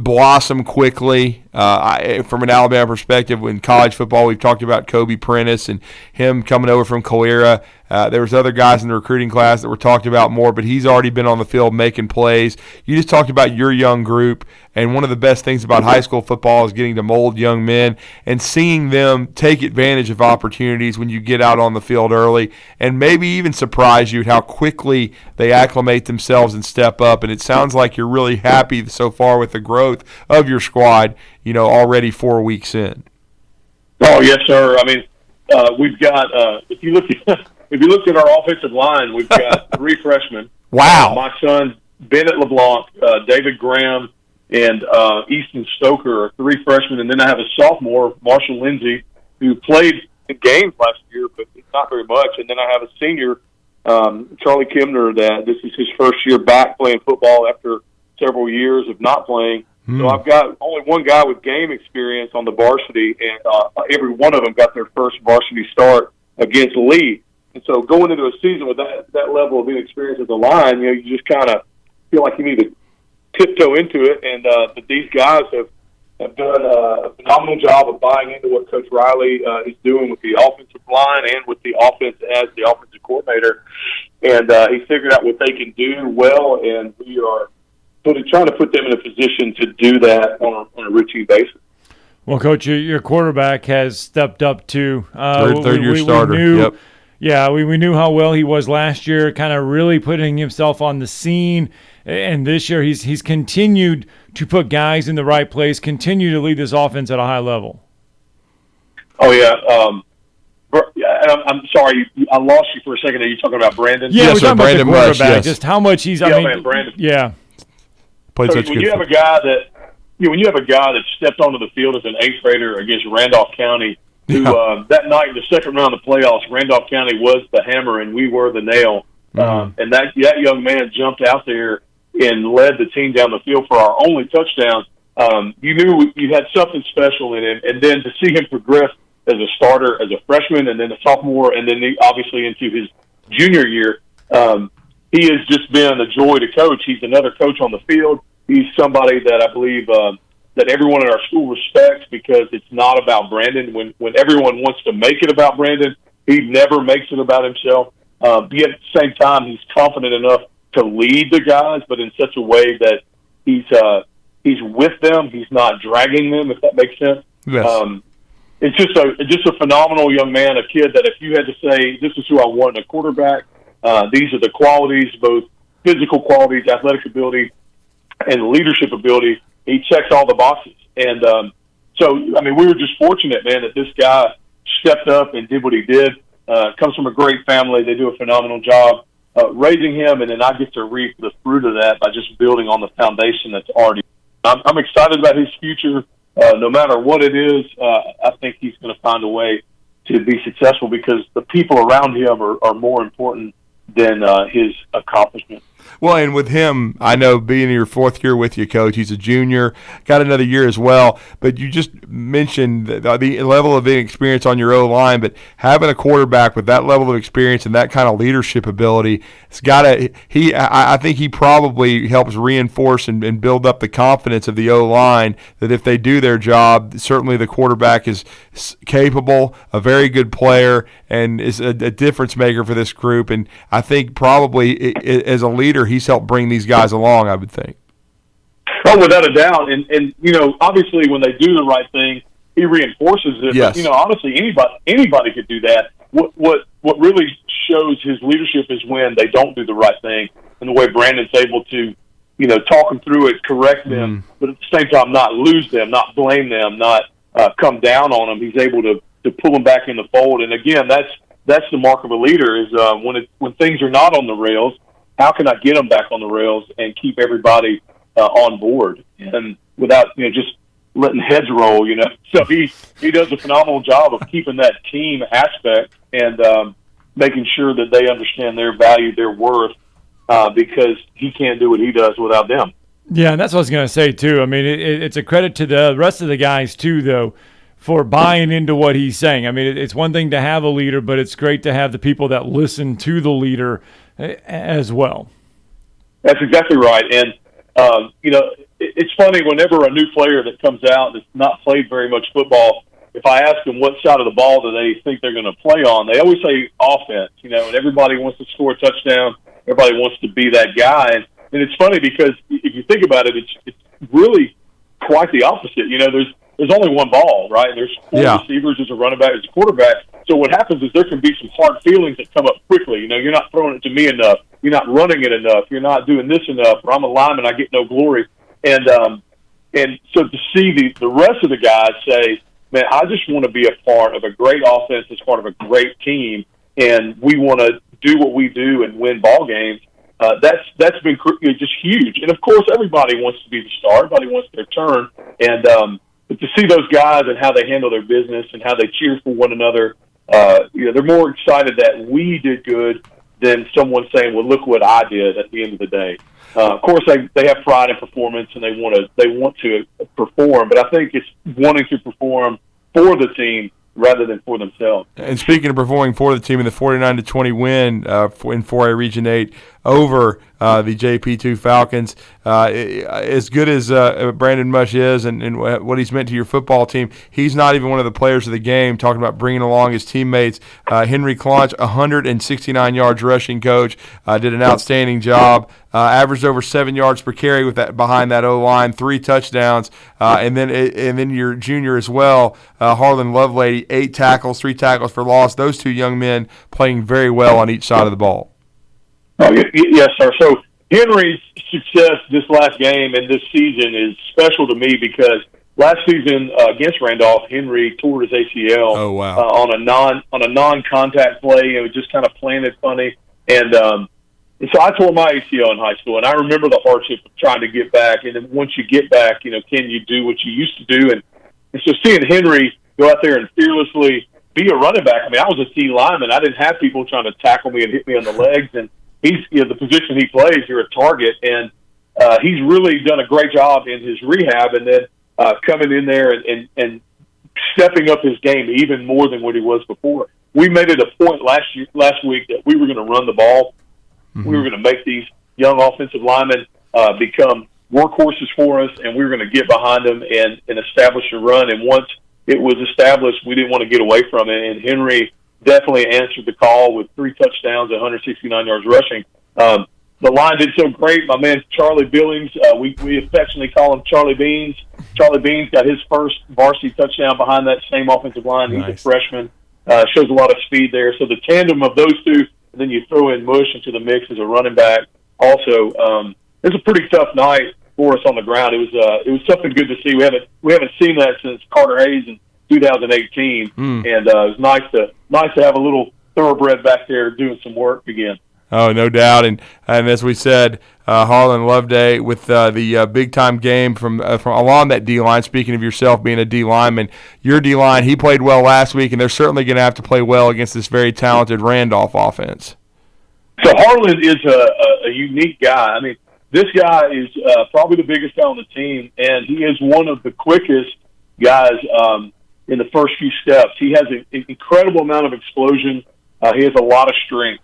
blossom quickly. From an Alabama perspective, in college football, we've talked about Kobe Prentice and him coming over from Calera. There was other guys in the recruiting class that were talked about more, but he's already been on the field making plays. You just talked about your young group, and one of the best things about high school football is getting to mold young men and seeing them take advantage of opportunities when you get out on the field early, and maybe even surprise you at how quickly they acclimate themselves and step up. And it sounds like you're really happy so far with the growth of your squad, already 4 weeks in. Oh, yes, sir. I mean, we've got if you look at our offensive line, we've got 3 freshmen. Wow. My son, Bennett LeBlanc, David Graham, and Easton Stoker are 3 freshmen. And then I have a sophomore, Marshall Lindsay, who played in games last year, but not very much. And then I have a senior, Charlie Kimner, that this is his first year back playing football after several years of not playing. So I've got only one guy with game experience on the varsity, and every one of them got their first varsity start against Lee. And so going into a season with that level of inexperience at the line, you just kind of feel like you need to tiptoe into it. And but these guys have done a phenomenal job of buying into what Coach Riley is doing with the offensive line and with the offense as the offensive coordinator. And he figured out what they can do well, and we are trying to put them in a position to do that on a routine basis. Well, Coach, your quarterback has stepped up too. Third-year starter. Yep. Yeah, we knew how well he was last year, kind of really putting himself on the scene. And this year he's continued to put guys in the right place, continue to lead this offense at a high level. Oh, yeah. I'm sorry, I lost you for a second. Are you talking about Brandon? Yeah, we're talking about Brandon the quarterback, Rush, yes. just how much he's. Brandon. Yeah. Played so such when good you have a guy that stepped onto the field as an 8th grader against Randolph County, who that night in the second round of the playoffs, Randolph County was the hammer and we were the nail. And that young man jumped out there and led the team down the field for our only touchdown. You knew you had something special in him, and then to see him progress as a starter, as a freshman, and then a sophomore, and then obviously into his junior year. he has just been a joy to coach. He's another coach on the field. He's somebody that I believe that everyone in our school respects because it's not about Brandon. When everyone wants to make it about Brandon, he never makes it about himself. Yet at the same time, he's confident enough to lead the guys, but in such a way that he's with them. He's not dragging them, if that makes sense. Yes. It's just a phenomenal young man, a kid that if you had to say, this is who I want in a quarterback, these are the qualities, both physical qualities, athletic ability, and leadership ability. He checks all the boxes. And so, I mean, we were just fortunate, man, that this guy stepped up and did what he did. Comes from a great family. They do a phenomenal job raising him, and then I get to reap the fruit of that by just building on the foundation that's already. I'm excited about his future. No matter what it is, I think he's going to find a way to be successful because the people around him are more important than his accomplishment. Well, and with him, I know being in your fourth year with you, Coach, he's a junior, got another year as well. But you just mentioned the level of inexperience on your O-line, but having a quarterback with that level of experience and that kind of leadership ability, it's got to. I think he probably helps reinforce and build up the confidence of the O-line that if they do their job, certainly the quarterback is capable, a very good player, and is a difference maker for this group. And I think probably as a leader, he's helped bring these guys along, I would think. Oh, without a doubt. And you know, obviously when they do the right thing, he reinforces it. Yes. But, you know, honestly, anybody could do that. What really shows his leadership is when they don't do the right thing and the way Brandon's able to, you know, talk them through it, correct them, but at the same time not lose them, not blame them, not come down on them. He's able to pull them back in the fold. And again, that's the mark of a leader is when things are not on the rails, how can I get them back on the rails and keep everybody on board and without, you know, just letting heads roll, you know? So he does a phenomenal job of keeping that team aspect and making sure that they understand their value, their worth, because he can't do what he does without them. Yeah, and that's what I was going to say, too. I mean, it's a credit to the rest of the guys, too, though, for buying into what he's saying. I mean, it's one thing to have a leader, but it's great to have the people that listen to the leader as well. That's exactly right. And, you know, it's funny whenever a new player that comes out that's not played very much football, if I ask them what side of the ball do they think they're going to play on, they always say offense, you know, and everybody wants to score a touchdown. Everybody wants to be that guy. And it's funny because if you think about it, it's really quite the opposite. You know, there's only one ball, right? There's four receivers, there's a running back, there's a quarterback. So what happens is there can be some hard feelings that come up quickly. You know, you're not throwing it to me enough. You're not running it enough. You're not doing this enough. Or I'm a lineman, I get no glory. And so to see the rest of the guys say, man, I just want to be a part of a great offense as part of a great team, and we want to do what we do and win ball games. That's been just huge. And of course, everybody wants to be the star. Everybody wants their turn. And but to see those guys and how they handle their business and how they cheer for one another, you know, they're more excited that we did good than someone saying, "Well, look what I did." At the end of the day, of course, they have pride in performance and they want to perform. But I think it's wanting to perform for the team rather than for themselves. And speaking of performing for the team, in the 49-20 win in 4A Region 8 over the JP2 Falcons, as good as Brandon Mush is and what he's meant to your football team, he's not even one of the players of the game, talking about bringing along his teammates. Henry Claunch, 169 yards rushing, coach, did an outstanding job. Averaged over 7 yards per carry with that behind that O-line, 3 touchdowns, and then your junior as well, Harlan Lovelady, 8 tackles, 3 tackles for loss. Those two young men playing very well on each side of the ball. Oh, yes, sir. So Henry's success this last game and this season is special to me because last season against Randolph, Henry tore his ACL on a non-contact play. It was just kind of planted funny, and so I tore my ACL in high school, and I remember the hardship of trying to get back. And then once you get back, you know, can you do what you used to do? And so seeing Henry go out there and fearlessly be a running back. I mean, I was a T lineman. I didn't have people trying to tackle me and hit me on the legs, and he's, you know, the position he plays, you're a target, and he's really done a great job in his rehab, and then coming in there and stepping up his game even more than what he was before. We made it a point last week that we were going to run the ball, We were going to make these young offensive linemen become workhorses for us, and we were going to get behind them and establish a run. And once it was established, we didn't want to get away from it. And Henry definitely answered the call with 3 touchdowns, 169 yards rushing. The line did so great. My man Charlie Billings, we affectionately call him Charlie Beans. Charlie Beans got his first varsity touchdown behind that same offensive line. He's a freshman. Shows a lot of speed there. So the tandem of those two, and then you throw in Mush into the mix as a running back. Also, it was a pretty tough night for us on the ground. It was something good to see. We haven't seen that since Carter Hayes in 2018, and it was nice to have a little thoroughbred back there doing some work again. Oh, no doubt, and as we said, Harlan Loveday with the big-time game from along that D-line. Speaking of yourself being a D-lineman, your D-line, he played well last week, and they're certainly going to have to play well against this very talented Randolph offense. So Harlan is a unique guy. I mean, this guy is probably the biggest guy on the team, and he is one of the quickest guys in the first few steps. He has an incredible amount of explosion. He has a lot of strength.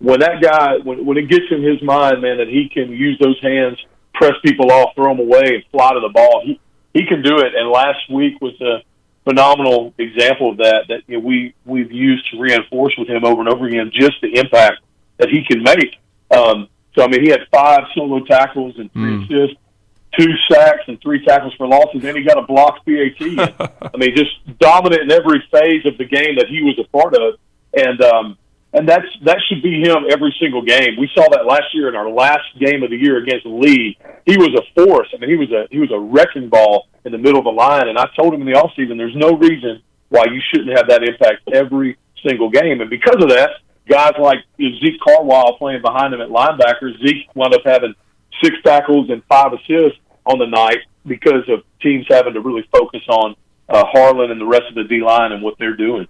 When that guy, when it gets in his mind, man, that he can use those hands, press people off, throw them away, and fly to the ball, he can do it. And last week was a phenomenal example of that we've used to reinforce with him over and over again, just the impact that he can make. So, I mean, he had 5 solo tackles and 3 assists, 2 sacks and 3 tackles for losses, and he got a blocked PAT. I mean, just dominant in every phase of the game that he was a part of. And that should be him every single game. We saw that last year in our last game of the year against Lee. He was a force. I mean, he was a wrecking ball in the middle of the line. And I told him in the offseason, there's no reason why you shouldn't have that impact every single game. And because of that, guys like Zeke Carwile playing behind him at linebacker, Zeke wound up having 6 tackles and 5 assists on the night because of teams having to really focus on Harlan and the rest of the D-line and what they're doing.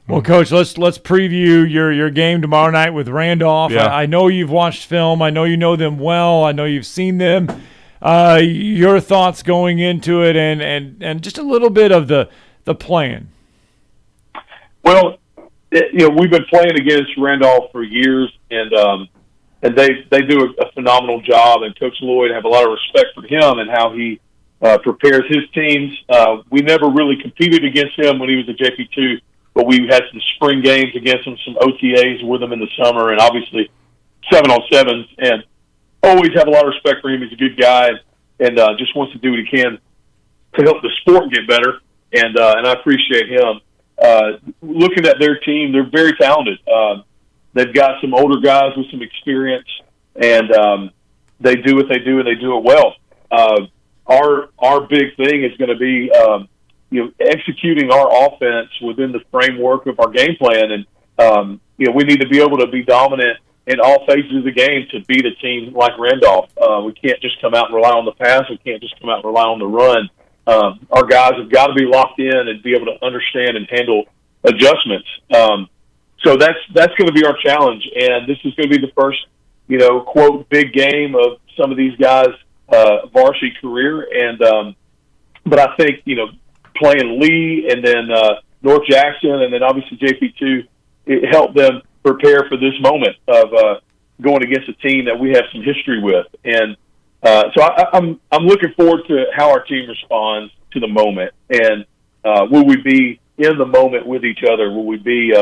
Well, Coach, let's preview your game tomorrow night with Randolph. Yeah. I know you've watched film. I know you know them well. I know you've seen them. Your thoughts going into it and just a little bit of the plan. Well, we've been playing against Randolph for years, and they do a phenomenal job. And Coach Lloyd, I have a lot of respect for him and how he prepares his teams. We never really competed against him when he was at JP2. But we had some spring games against him, some OTAs with him in the summer, and obviously 7-on-7s. And always have a lot of respect for him. He's a good guy, and just wants to do what he can to help the sport get better. And I appreciate him. Looking at their team, they're very talented. They've got some older guys with some experience, and they do what they do, and they do it well. Our big thing is going to be executing our offense within the framework of our game plan. And, we need to be able to be dominant in all phases of the game to beat a team like Randolph. We can't just come out and rely on the pass. We can't just come out and rely on the run. Our guys have got to be locked in and be able to understand and handle adjustments. So that's going to be our challenge. And this is going to be the first, quote, big game of some of these guys' varsity career. And, but I think, playing Lee and then North Jackson and then obviously JP2, it helped them prepare for this moment of going against a team that we have some history with. And so I'm looking forward to how our team responds to the moment. And will we be in the moment with each other? Will we be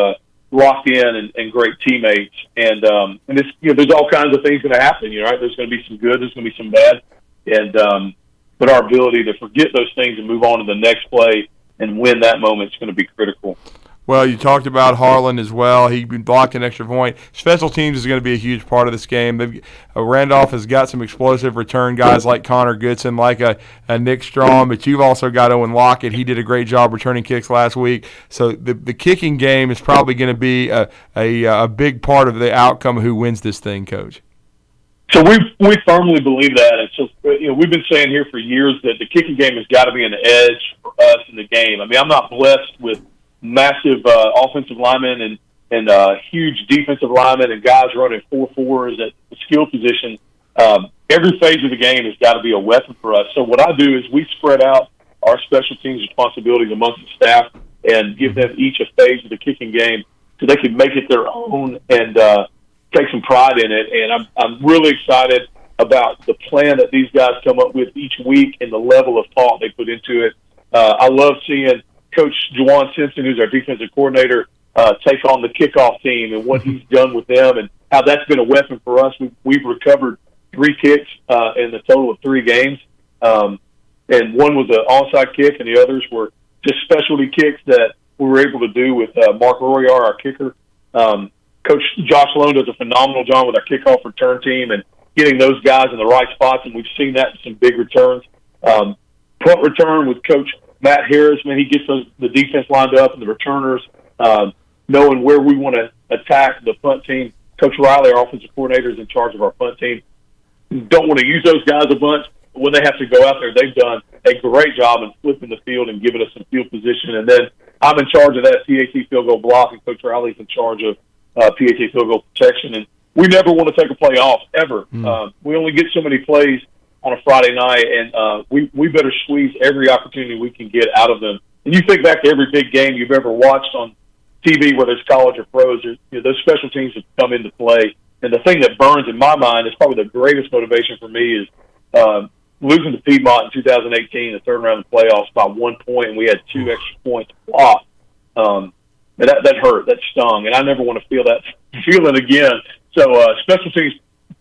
locked in and great teammates? And this, there's all kinds of things going to happen. Right? There's going to be some good. There's going to be some bad. And but our ability to forget those things and move on to the next play and win that moment is going to be critical. Well, you talked about Harlan as well. He blocked an extra point. Special teams is going to be a huge part of this game. Randolph has got some explosive return guys like Connor Goodson, like a Nick Strong, but you've also got Owen Lockett. He did a great job returning kicks last week. So the kicking game is probably going to be a big part of the outcome of who wins this thing, Coach. So we firmly believe that. And so, we've been saying here for years that the kicking game has got to be an edge for us in the game. I mean, I'm not blessed with massive offensive linemen and huge defensive linemen and guys running 4.4s at the skill position. Every phase of the game has got to be a weapon for us. So what I do is we spread out our special teams responsibilities amongst the staff and give them each a phase of the kicking game so they can make it their own and take some pride in it. And I'm really excited about the plan that these guys come up with each week and the level of thought they put into it. I love seeing Coach Juwan Simpson, who's our defensive coordinator, take on the kickoff team and what he's done with them and how that's been a weapon for us. We've recovered 3 kicks in the total of 3 games. And one was an onside kick, and the others were just specialty kicks that we were able to do with Mark Royar, our kicker. Coach Josh Lone does a phenomenal job with our kickoff return team and getting those guys in the right spots, and we've seen that in some big returns. Punt return with Coach Matt Harris, man, he gets the defense lined up and the returners, knowing where we want to attack the punt team. Coach Riley, our offensive coordinator, is in charge of our punt team. Don't want to use those guys a bunch. When they have to go out there, they've done a great job in flipping the field and giving us some field position. And then I'm in charge of that PAT field goal block, and Coach Riley's in charge of PAT field goal protection. And we never want to take a play off, ever. We only get so many plays on a Friday night, and we better squeeze every opportunity we can get out of them. And you think back to every big game you've ever watched on TV, whether it's college or pros, those special teams have come into play. And the thing that burns in my mind is probably the greatest motivation for me is losing to Piedmont in 2018, the third round of the playoffs by 1 point, and we had 2 extra points blocked. And that hurt, that stung, and I never want to feel that feeling again. So special teams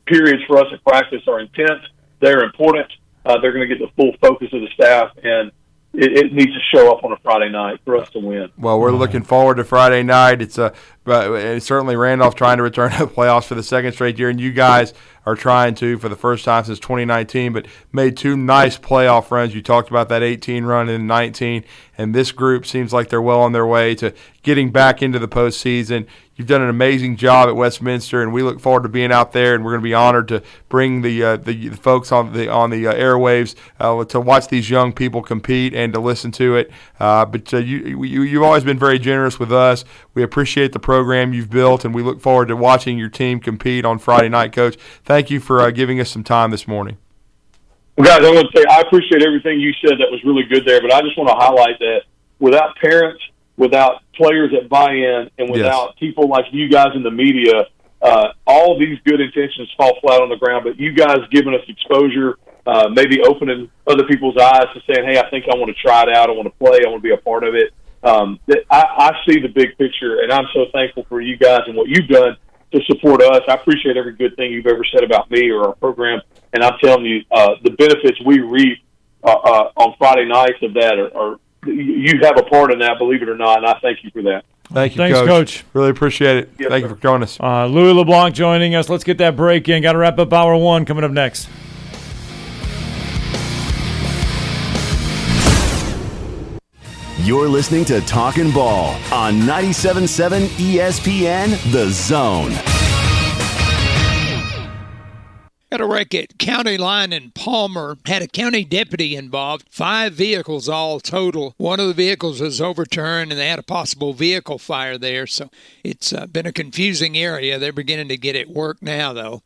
periods for us at practice are intense. They're important. They're going to get the full focus of the staff, and it needs to show up on a Friday night for us to win. Well, we're looking forward to Friday night. It's certainly Randolph trying to return to the playoffs for the second straight year, and you guys are trying to for the first time since 2019, but made 2 nice playoff runs. You talked about that 18 run in 19, and this group seems like they're well on their way to getting back into the postseason. You've done an amazing job at Westminster, and we look forward to being out there, and we're going to be honored to bring the folks on the airwaves to watch these young people compete and to listen to it. But you've always been very generous with us. We appreciate the program you've built, and we look forward to watching your team compete on Friday night, Coach. Thank you for giving us some time this morning. Well, guys, I want to say I appreciate everything you said. That was really good there, but I just want to highlight that without parents, without players that buy in, and without people like you guys in the media, all these good intentions fall flat on the ground. But you guys giving us exposure, maybe opening other people's eyes to saying, hey, I think I want to try it out. I want to play. I want to be a part of it. I see the big picture, and I'm so thankful for you guys and what you've done to support us. I appreciate every good thing you've ever said about me or our program, and I'm telling you, the benefits we reap on Friday nights of that are you have a part in that, believe it or not, and I thank you for that. Thank you, Thanks, Coach. Really appreciate it. Yes, Thank you for joining us. Louis LeBlanc joining us. Let's get that break in. Got to wrap up hour 1 coming up next. You're listening to Talkin' Ball on 97.7 ESPN The Zone. Got a wreck at County Line in Palmer. Had a county deputy involved. 5 vehicles all total. One of the vehicles was overturned, and they had a possible vehicle fire there. So it's been a confusing area. They're beginning to get it worked now, though.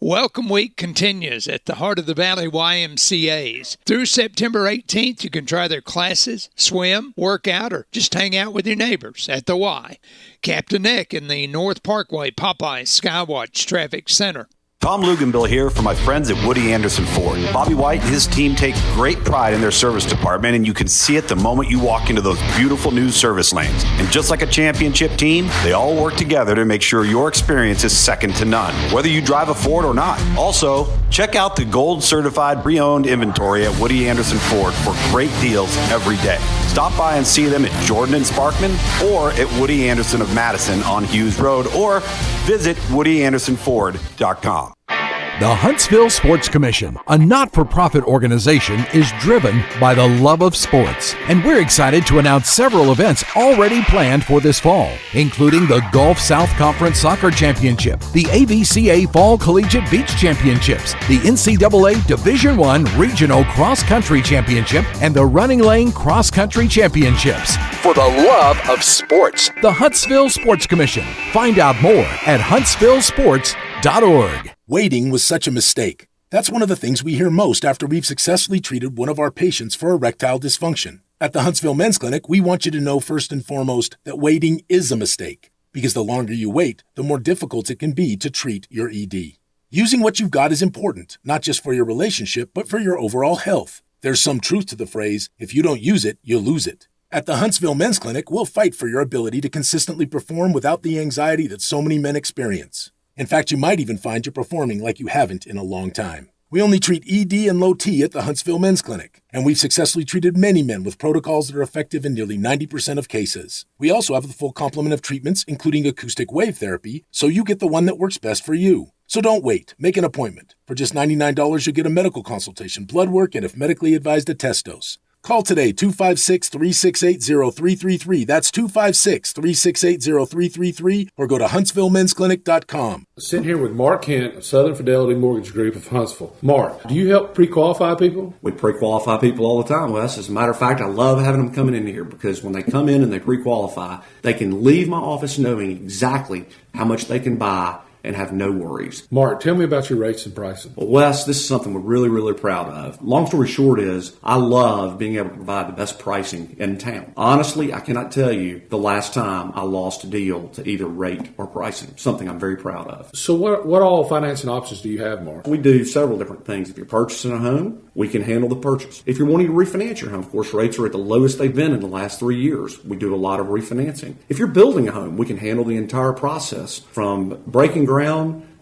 Welcome Week continues at the Heart of the Valley YMCAs. Through September 18th, you can try their classes, swim, work out, or just hang out with your neighbors at the Y. Captain Nick in the North Parkway Popeye Skywatch Traffic Center. Tom Luganbill here for my friends at Woody Anderson Ford. Bobby White and his team take great pride in their service department, and you can see it the moment you walk into those beautiful new service lanes. And just like a championship team, they all work together to make sure your experience is second to none, whether you drive a Ford or not. Also, check out the gold-certified pre-owned inventory at Woody Anderson Ford for great deals every day. Stop by and see them at Jordan and Sparkman or at Woody Anderson of Madison on Hughes Road, or visit WoodyAndersonFord.com. The Huntsville Sports Commission, a not-for-profit organization, is driven by the love of sports. And we're excited to announce several events already planned for this fall, including the Gulf South Conference Soccer Championship, the AVCA Fall Collegiate Beach Championships, the NCAA Division I Regional Cross Country Championship, and the Running Lane Cross Country Championships. For the love of sports, the Huntsville Sports Commission. Find out more at huntsvillesports.org. Waiting was such a mistake. That's one of the things we hear most after we've successfully treated one of our patients for erectile dysfunction. At the Huntsville Men's Clinic, we want you to know first and foremost that waiting is a mistake. because the longer you wait, the more difficult it can be to treat your ED. Using what you've got is important, not just for your relationship, but for your overall health. There's some truth to the phrase, if you don't use it, you'll lose it. At the Huntsville Men's Clinic, we'll fight for your ability to consistently perform without the anxiety that so many men experience. In fact, you might even find you're performing like you haven't in a long time. We only treat ED and low T at the Huntsville Men's Clinic, and we've successfully treated many men with protocols that are effective in nearly 90% of cases. We also have the full complement of treatments, including acoustic wave therapy, so you get the one that works best for you. So don't wait. Make an appointment. For just $99, you'll get a medical consultation, blood work, and if medically advised, a test dose. Call today, 256-368-0333. That's 256-368-0333, or go to HuntsvilleMen'sClinic.com. Sitting here with Mark Kent of Southern Fidelity Mortgage Group of Huntsville. Mark, do you help pre-qualify people? We pre-qualify people all the time, Wes. As a matter of fact, I love having them coming in here because when they come in and they pre-qualify, they can leave my office knowing exactly how much they can buy and have no worries. Mark, tell me about your rates and pricing. Well, Wes, this is something we're really, really proud of. Long story short is, I love being able to provide the best pricing in town. Honestly, I cannot tell you the last time I lost a deal to either rate or pricing, something I'm very proud of. So what all financing options do you have, Mark? We do several different things. If you're purchasing a home, we can handle the purchase. If you're wanting to refinance your home, of course, rates are at the lowest they've been in the last 3 years. We do a lot of refinancing. If you're building a home, we can handle the entire process from breaking ground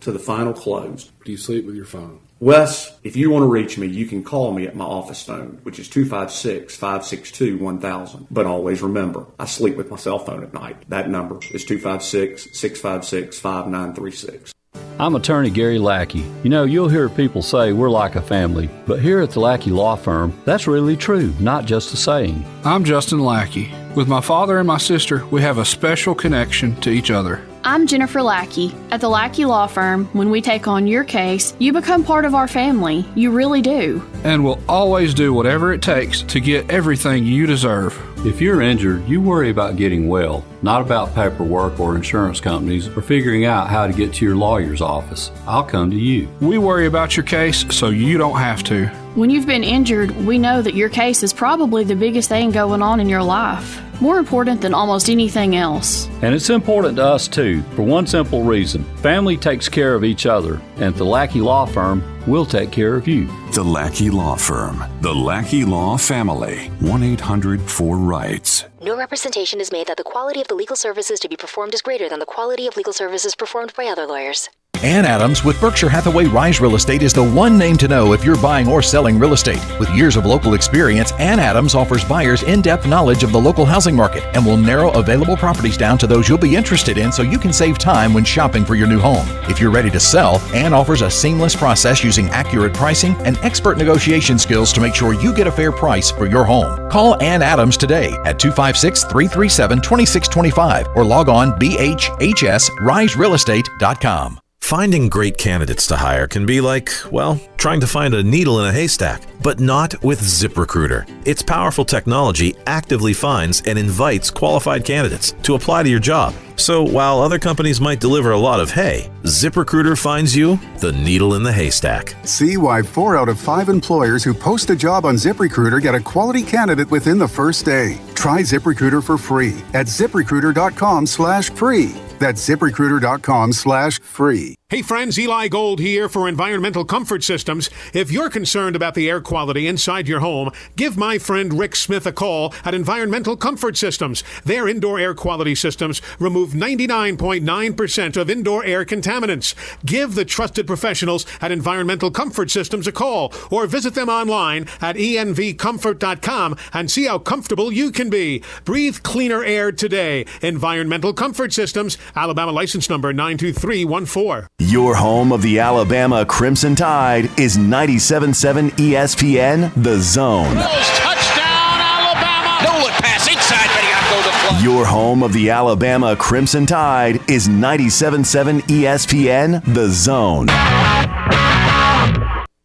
to the final close. Do you sleep with your phone? Wes, if you want to reach me, you can call me at my office phone, which is 256-562-1000. But always remember, I sleep with my cell phone at night. That number is 256-656-5936. I'm attorney Gary Lackey. You know, you'll hear people say we're like a family, but here at the Lackey Law Firm, that's really true, not just a saying. I'm Justin Lackey. With my father and my sister, we have a special connection to each other. I'm Jennifer Lackey. At the Lackey Law Firm, when we take on your case, you become part of our family. You really do. And we'll always do whatever it takes to get everything you deserve. If you're injured, you worry about getting well, not about paperwork or insurance companies or figuring out how to get to your lawyer's office. I'll come to you. We worry about your case so you don't have to. When you've been injured, we know that your case is probably the biggest thing going on in your life. More important than almost anything else. And it's important to us too, for one simple reason. Family takes care of each other, and at the Lackey Law Firm, we'll take care of you. The Lackey Law Firm. The Lackey Law Family. 1-800-4RIGHTS. No representation is made that the quality of the legal services to be performed is greater than the quality of legal services performed by other lawyers. Ann Adams with Berkshire Hathaway Rise Real Estate is the one name to know if you're buying or selling real estate. With years of local experience, Ann Adams offers buyers in-depth knowledge of the local housing market and will narrow available properties down to those you'll be interested in so you can save time when shopping for your new home. If you're ready to sell, Ann offers a seamless process using accurate pricing and expert negotiation skills to make sure you get a fair price for your home. Call Ann Adams today at 256-337-2625 or log on bhhsriserealestate.com. Finding great candidates to hire can be like, well, trying to find a needle in a haystack, but not with ZipRecruiter. Its powerful technology actively finds and invites qualified candidates to apply to your job. So while other companies might deliver a lot of hay, ZipRecruiter finds you the needle in the haystack. See why 4 out of 5 employers who post a job on ZipRecruiter get a quality candidate within the first day. Try ZipRecruiter for free at ZipRecruiter.com/free. That's ZipRecruiter.com/free. Hey friends, Eli Gold here for Environmental Comfort Systems. If you're concerned about the air quality inside your home, give my friend Rick Smith a call at Environmental Comfort Systems. Their indoor air quality systems remove 99.9% of indoor air contaminants. Give the trusted professionals at Environmental Comfort Systems a call or visit them online at envcomfort.com and see how comfortable you can be. Breathe cleaner air today. Environmental Comfort Systems, Alabama license number 92314. Your home of the Alabama Crimson Tide is 97.7 ESPN, The Zone. Touchdown, Alabama! Nolan pass inside, ready to go to play. Your home of the Alabama Crimson Tide is 97.7 ESPN, The Zone.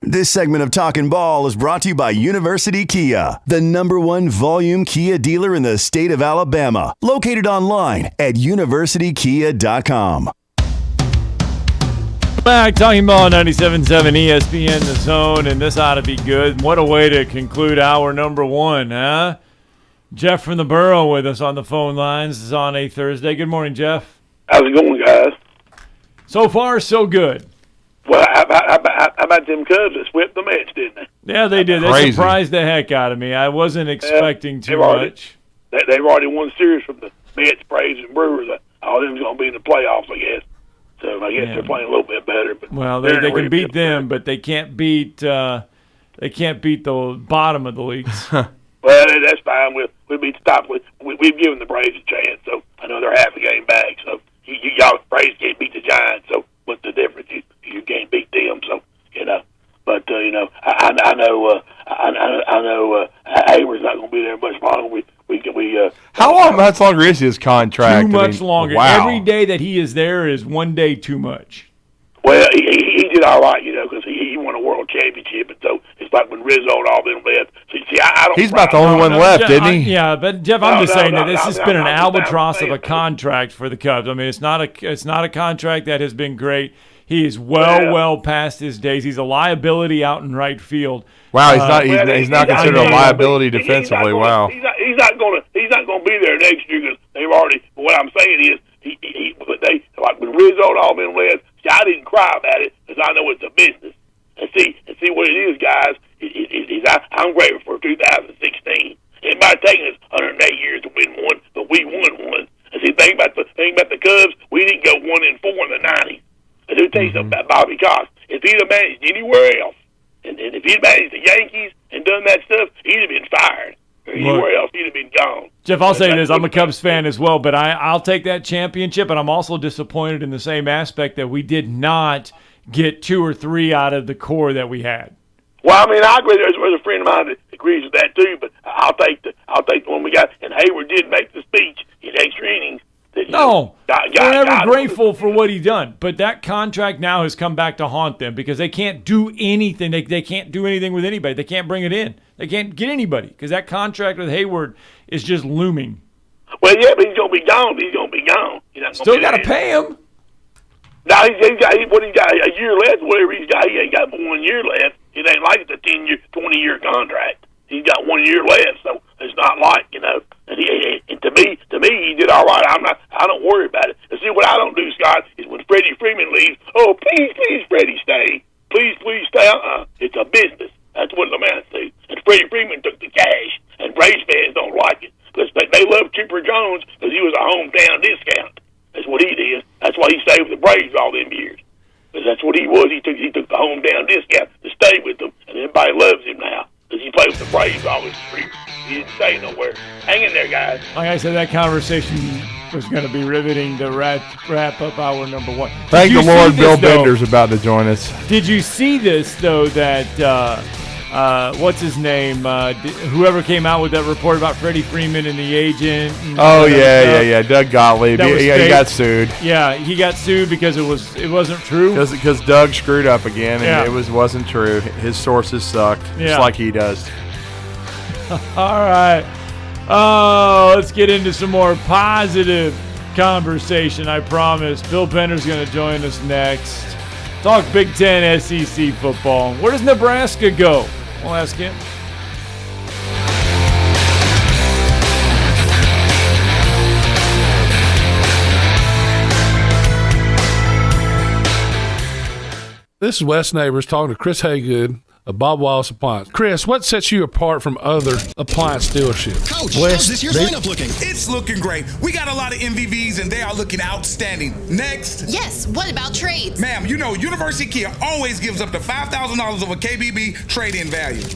This segment of Talkin' Ball is brought to you by University Kia, the #1 volume Kia dealer in the state of Alabama. Located online at universitykia.com. Back, Talking Ball, 97.7 ESPN, The Zone, and this ought to be good. What a way to conclude hour number 1, huh? Jeff from the Borough with us on the phone lines. This is on a Thursday. Good morning, Jeff. How's it going, guys? So far, so good. Well, how about them Cubs that swept the Mets, didn't they? Yeah, they did. They surprised the heck out of me. I wasn't expecting too much. They've already won the series from the Mets, Braves, and Brewers. All of them's going to be in the playoffs, I guess. So I guess they're playing a little bit better. But well, they can beat them, but they can't beat the bottom of the leagues. Well, that's fine. We'll beat the top. We've given the Braves a chance, so I know they're half a game back. So y'all Braves can't beat the Giants. So what's the difference? You can't beat them. So But I know Hayward's not going to be there much longer. How much longer is his contract? Too much longer. Wow. Every day that he is there is one day too much. Well, he did all right, because he won a world championship, and so it's like when Rizzo and all them left. See, I don't. He's about the only one left, isn't he? Yeah, but Jeff, I'm just saying that this has been an albatross of a contract for the Cubs. I mean, it's not a contract that has been great. He is well past his days. He's a liability out in right field. Wow, he's not considered a liability defensively. Wow. He's not going to be there next year because they've already. What I'm saying is, they like when Rizzo and all them left. I didn't cry about it because I know it's a business. And see what it is, guys. I'm grateful for 2016. It might have taken us 108 years to win one, but we won one. And see, think about the Cubs. We didn't go 1-4 in the '90s. And let me tell you something about Bobby Cox. If he'd have managed anywhere else, and if he'd managed the Yankees and done that stuff, he'd have been fired. Or anywhere else, he'd have been gone. Jeff, I'll say this. I'm a Cubs fan as well, but I'll take that championship, and I'm also disappointed in the same aspect that we did not get 2 or 3 out of the core that we had. Well, I mean, I agree. There's a friend of mine that agrees with that too, but I'll take the one we got. And Hayward did make the speech in extra innings. No, we're ever grateful for what he done. But that contract now has come back to haunt them because they can't do anything. They can't do anything with anybody. They can't bring it in. They can't get anybody because that contract with Hayward is just looming. Well, yeah, but he's going to be gone. He's going to be gone. Still got to pay him. No, he's got a year left. Whatever he's got, he ain't got but 1 year left. It ain't like it's a 10-year, 20-year contract. He's got 1 year left, so it's not like And to me, he did all right. I don't worry about it. And see, what I don't do, Scott, is when Freddie Freeman leaves. Oh, please, Freddie, stay. Please, stay. It's a business. That's what it amounts to. And Freddie Freeman took the cash, and Braves fans don't like it because they love Chipper Jones because he was a hometown discount. That's what he did. That's why he stayed with the Braves all them years. Because that's what he was. He took the hometown discount to stay with them, and everybody loves him now because he played with the Braves all his career. He didn't stay nowhere. Hang in there, guys. Like I said, that conversation was going to be riveting to wrap up hour number 1. Thank the Lord Bill Bender's about to join us. Did you see this, though, that what's his name? Whoever came out with that report about Freddie Freeman and the agent. And yeah. Doug Gottlieb. He got sued. Yeah, he got sued because it wasn't true. Because Doug screwed up again, and it wasn't true. His sources sucked, just like he does. All right. Oh, let's get into some more positive conversation, I promise. Bill Bender's going to join us next. Talk Big Ten SEC football. Where does Nebraska go? We'll ask him. This is Wes Neighbors talking to Chris Haygood of Bob Wallace Appliance. Chris, what sets you apart from other appliance dealerships? Coach, how's this year's lineup looking? It's looking great. We got a lot of MVVs, and they are looking outstanding. Next. Yes, what about trades? Ma'am, University Kia always gives up to $5,000 of a KBB trade-in value.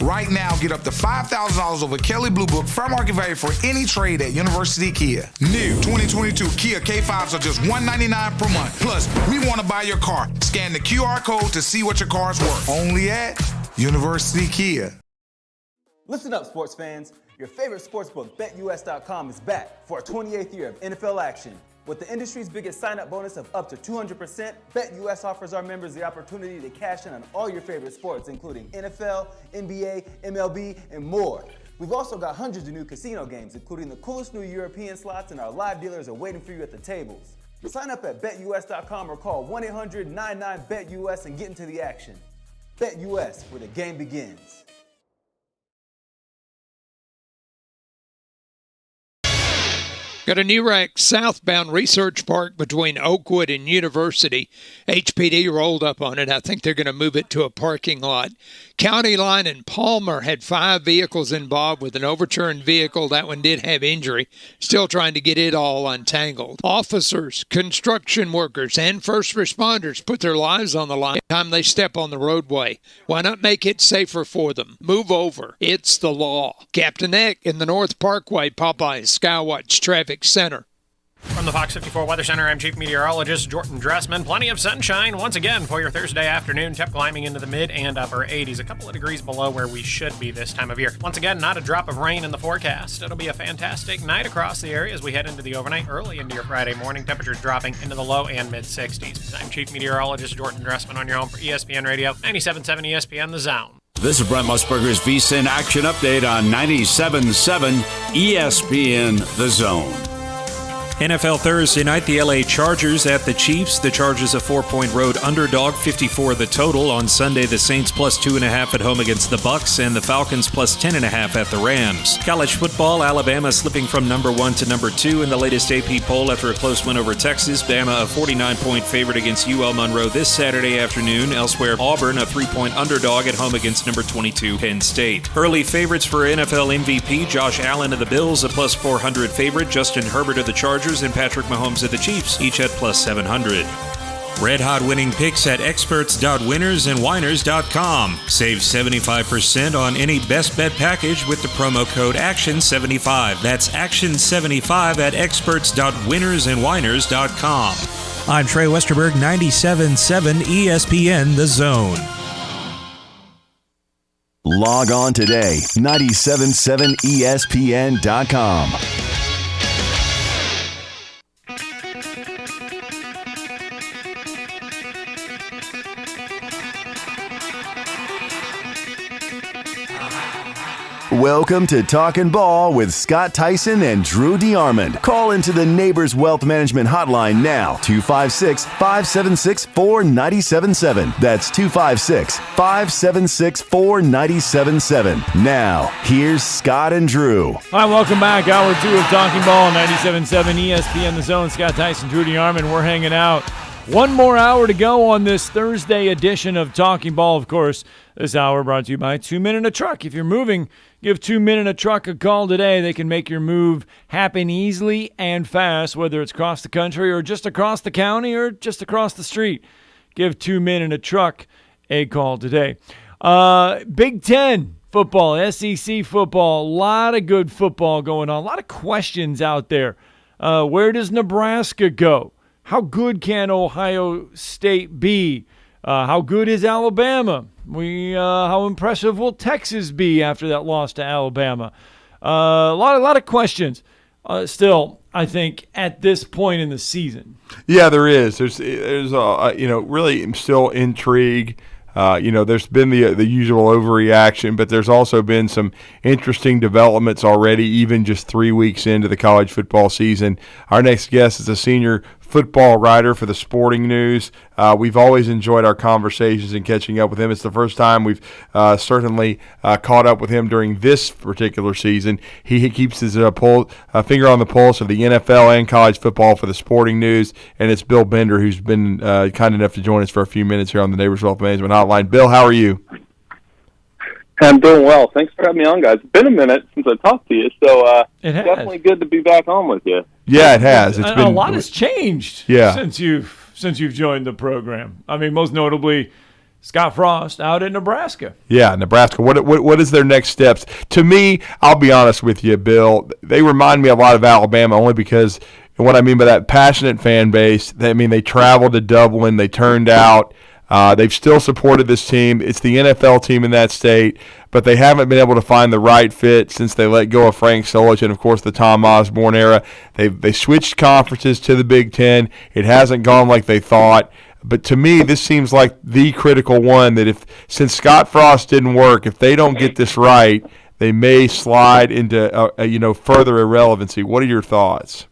Right now, get up to $5,000 over Kelly Blue Book fair market value for any trade at University Kia. New 2022 Kia K5s are just $199 per month. Plus, we want to buy your car. Scan the QR code to see what your car's worth. Only at University Kia. Listen up, sports fans. Your favorite sportsbook, BetUS.com, is back for a 28th year of NFL action. With the industry's biggest sign-up bonus of up to 200%, BetUS offers our members the opportunity to cash in on all your favorite sports, including NFL, NBA, MLB, and more. We've also got hundreds of new casino games, including the coolest new European slots, and our live dealers are waiting for you at the tables. Sign up at BetUS.com or call 1-800-99-BET-US and get into the action. BetUS, where the game begins. Got a new wreck southbound Research Park between Oakwood and University. HPD rolled up on it. I think they're going to move it to a parking lot. County Line and Palmer had 5 vehicles involved with an overturned vehicle. That one did have injury. Still trying to get it all untangled. Officers, construction workers, and first responders put their lives on the line every time they step on the roadway. Why not make it safer for them? Move over. It's the law. Captain Eck in the North Parkway, Popeye's Skywatch Traffic Center. From the Fox 54 Weather Center, I'm Chief Meteorologist Jordan Dressman. Plenty of sunshine once again for your Thursday afternoon. Temp climbing into the mid and upper 80s, a couple of degrees below where we should be this time of year. Once again, not a drop of rain in the forecast. It'll be a fantastic night across the area as we head into the overnight, early into your Friday morning. Temperatures dropping into the low and mid 60s. I'm Chief Meteorologist Jordan Dressman on your home for ESPN Radio, 97.7 ESPN The Zone. This is Brent Musburger's VSiN Action Update on 97.7 ESPN The Zone. NFL Thursday night, the LA Chargers at the Chiefs. The Chargers a 4-point road underdog, 54 the total. On Sunday, the Saints plus 2.5 at home against the Bucks, and the Falcons plus 10.5 at the Rams. College football, Alabama slipping from number 1 to number 2 in the latest AP poll after a close win over Texas. Bama a 49-point favorite against UL Monroe this Saturday afternoon. Elsewhere, Auburn a 3-point underdog at home against number 22 Penn State. Early favorites for NFL MVP, Josh Allen of the Bills a plus 400 favorite. Justin Herbert of the Chargers and Patrick Mahomes of the Chiefs, each at plus 700. Red Hot winning picks at experts.winnersandwiners.com. Save 75% on any best bet package with the promo code ACTION75. That's ACTION75 at experts.winnersandwiners.com. I'm Trey Westerberg, 97.7 ESPN The Zone. Log on today, 977ESPN.com. Welcome to Talkin' Ball with Scott Tyson and Drew DeArmond. Call into the Neighbors Wealth Management Hotline now, 256-576-4977. That's 256-576-4977. Now, here's Scott and Drew. All right, welcome back. Hour 2 of Talking Ball, 97.7 ESPN The Zone. Scott Tyson, Drew DeArmond. We're hanging out. One more hour to go on this Thursday edition of Talking Ball. Of course, this hour brought to you by 2 Men in a Truck. If you're moving, give 2 Men in a Truck a call today. They can make your move happen easily and fast, whether it's across the country or just across the county or just across the street. Give 2 Men in a Truck a call today. Big Ten football, SEC football, a lot of good football going on, a lot of questions out there. Where does Nebraska go? How good can Ohio State be? How good is Alabama? How impressive will Texas be after that loss to Alabama? A lot of questions. Still, I think at this point in the season. Yeah, there is. There's really still intrigue. There's been the usual overreaction, but there's also been some interesting developments already, even just 3 weeks into the college football season. Our next guest is a senior football writer for the Sporting News. We've always enjoyed our conversations and catching up with him. It's the first time we've certainly caught up with him during this particular season. He keeps his finger on the pulse of the NFL and college football for the Sporting News, and it's Bill Bender, who's been kind enough to join us for a few minutes here on the Neighbors Wealth Management Hotline. Bill, how are you? I'm doing well. Thanks for having me on, guys. It's been a minute since I talked to you, so it's definitely good to be back on with you. Yeah, it has. A lot has changed since you've joined the program. I mean, most notably, Scott Frost out in Nebraska. Yeah, Nebraska. What is their next steps? To me, I'll be honest with you, Bill, they remind me a lot of Alabama only because, and what I mean by that passionate fan base, they traveled to Dublin, they turned out. They've still supported this team. It's the NFL team in that state, but they haven't been able to find the right fit since they let go of Frank Solich and, of course, the Tom Osborne era. They switched conferences to the Big Ten. It hasn't gone like they thought. But to me, this seems like the critical one that since Scott Frost didn't work, if they don't get this right, they may slide into further irrelevancy. What are your thoughts?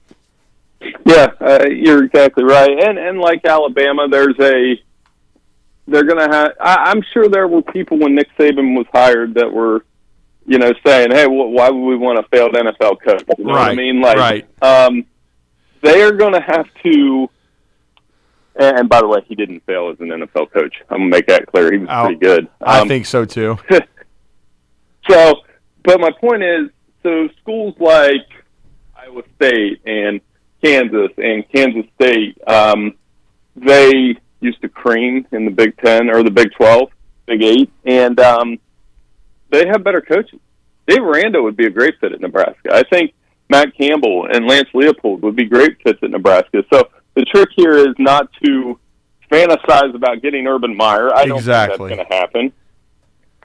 Yeah, you're exactly right. And like Alabama, they're going to have – I'm sure there were people when Nick Saban was hired that were saying, hey, why would we want a failed NFL coach? You know what I mean? Right. They are going to have to. And by the way, he didn't fail as an NFL coach. I'm going to make that clear. He was pretty good. I think so too. But my point is, so schools like Iowa State and Kansas State, they used to cream in the Big Ten or the Big 12, Big 8, and they have better coaches. Dave Aranda would be a great fit at Nebraska. I think Matt Campbell and Lance Leopold would be great fits at Nebraska. So the trick here is not to fantasize about getting Urban Meyer. I don't think that's going to happen.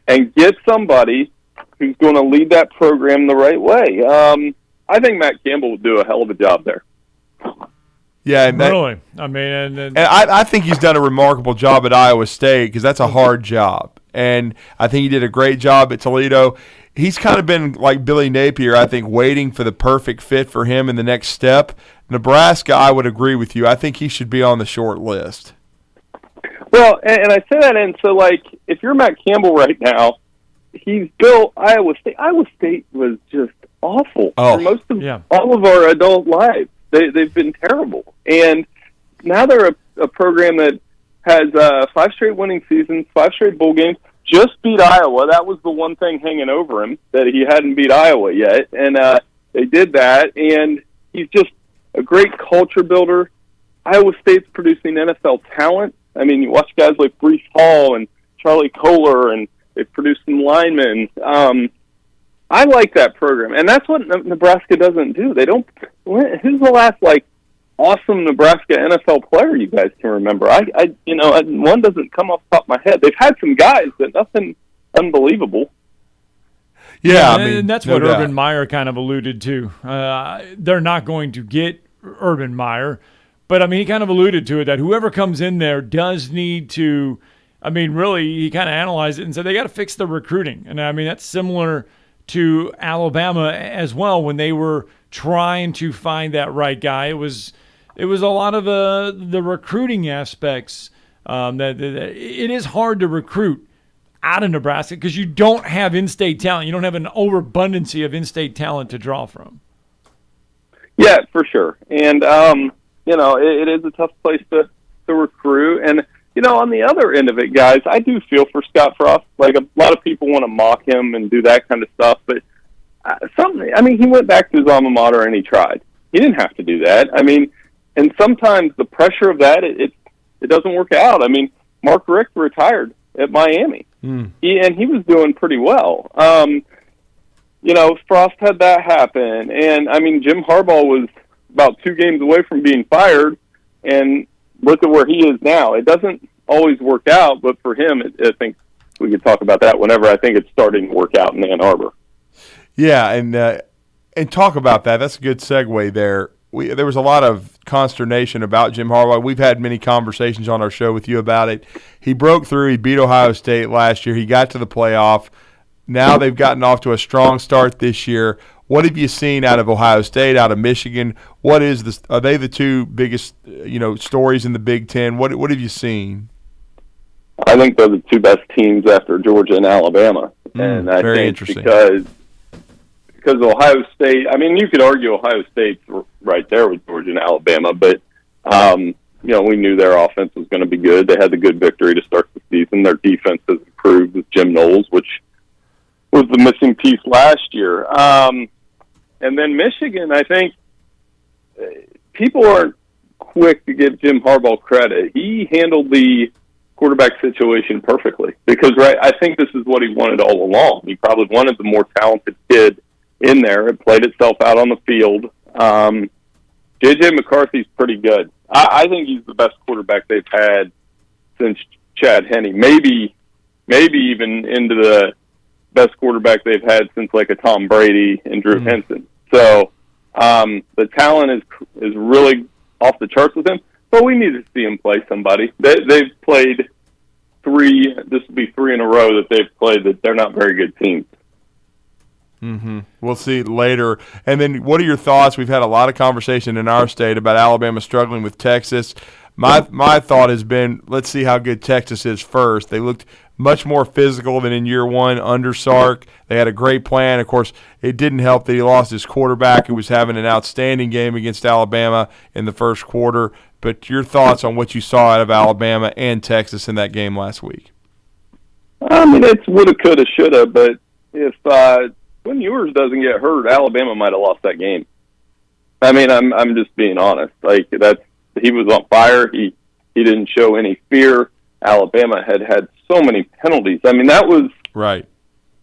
And get somebody who's going to lead that program the right way. I think Matt Campbell will do a hell of a job there. Yeah, and really. I mean, and I think he's done a remarkable job at Iowa State because that's a hard job. And I think he did a great job at Toledo. He's kind of been like Billy Napier, I think, waiting for the perfect fit for him in the next step. Nebraska, I would agree with you. I think he should be on the short list. Well, and I say that, and so, like, if you're Matt Campbell right now, he's built Iowa State. Iowa State was just awful for most of all of our adult lives. They've been terrible. And now they're a program that has 5 straight winning seasons, 5 straight bowl games, just beat Iowa. That was the one thing hanging over him, that he hadn't beat Iowa yet. And they did that, and he's just a great culture builder. Iowa State's producing NFL talent. I mean, you watch guys like Breece Hall and Charlie Kohler, and they've produced some linemen. I like that program, and that's what Nebraska doesn't do. They don't. Who's the last awesome Nebraska NFL player you guys can remember? One doesn't come off the top of my head. They've had some guys, but nothing unbelievable. Yeah, and that's what Urban Meyer kind of alluded to. They're not going to get Urban Meyer, but I mean, he kind of alluded to it that whoever comes in there does need to. I mean, really, he kind of analyzed it and said they got to fix the recruiting, and I mean that's similar to Alabama as well when they were trying to find that right guy. It was a lot of the recruiting aspects that it is hard to recruit out of Nebraska because you don't have in-state talent. You don't have an overabundance of in-state talent to draw from. Yeah, for sure. And, it is a tough place to recruit. And, on the other end of it, guys, I do feel for Scott Frost. Like, a lot of people want to mock him and do that kind of stuff. But he went back to his alma mater and he tried. He didn't have to do that. I mean, and sometimes the pressure of that, it doesn't work out. I mean, Mark Richt retired at Miami. He was doing pretty well. Frost had that happen. And, I mean, Jim Harbaugh was about 2 games away from being fired, and look at where he is now. It doesn't always work out, but for him, I think we could talk about that whenever. I think it's starting to work out in Ann Arbor. Yeah, and talk about that. That's a good segue there. There was a lot of consternation about Jim Harbaugh. We've had many conversations on our show with you about it. He broke through. He beat Ohio State last year. He got to the playoff. Now they've gotten off to a strong start this year. What have you seen out of Ohio State, out of Michigan? What is this? Are they the 2 biggest, stories in the Big Ten? What have you seen? I think they're the 2 best teams after Georgia and Alabama, and I think interesting. Because Ohio State. I mean, you could argue Ohio State's right there with Georgia and Alabama, but we knew their offense was going to be good. They had the good victory to start the season. Their defense has improved with Jim Knowles, which was the missing piece last year. And then Michigan, I think people aren't quick to give Jim Harbaugh credit. He handled the quarterback situation perfectly because, I think this is what he wanted all along. He probably wanted the more talented kid in there. It played itself out on the field. J.J. McCarthy's pretty good. I think he's the best quarterback they've had since Chad Henne. Maybe even into the best quarterback they've had since like a Tom Brady and Drew Henson. So the talent is really off the charts with him, but we need to see him play somebody. They've played 3. This will be 3 in a row that they've played that they're not very good teams. We'll see later. And then what are your thoughts? We've had a lot of conversation in our state about Alabama struggling with Texas. My thought has been, let's see how good Texas is first. They looked much more physical than in year one under Sark. They had a great plan. Of course, it didn't help that he lost his quarterback, who was having an outstanding game against Alabama in the first quarter. But your thoughts on what you saw out of Alabama and Texas in that game last week? I mean, it's woulda, coulda, shoulda, but if Quinn Ewers doesn't get hurt, Alabama might have lost that game. I mean, I'm just being honest. Like, he was on fire. He didn't show any fear. Alabama had so many penalties. I mean, that was right.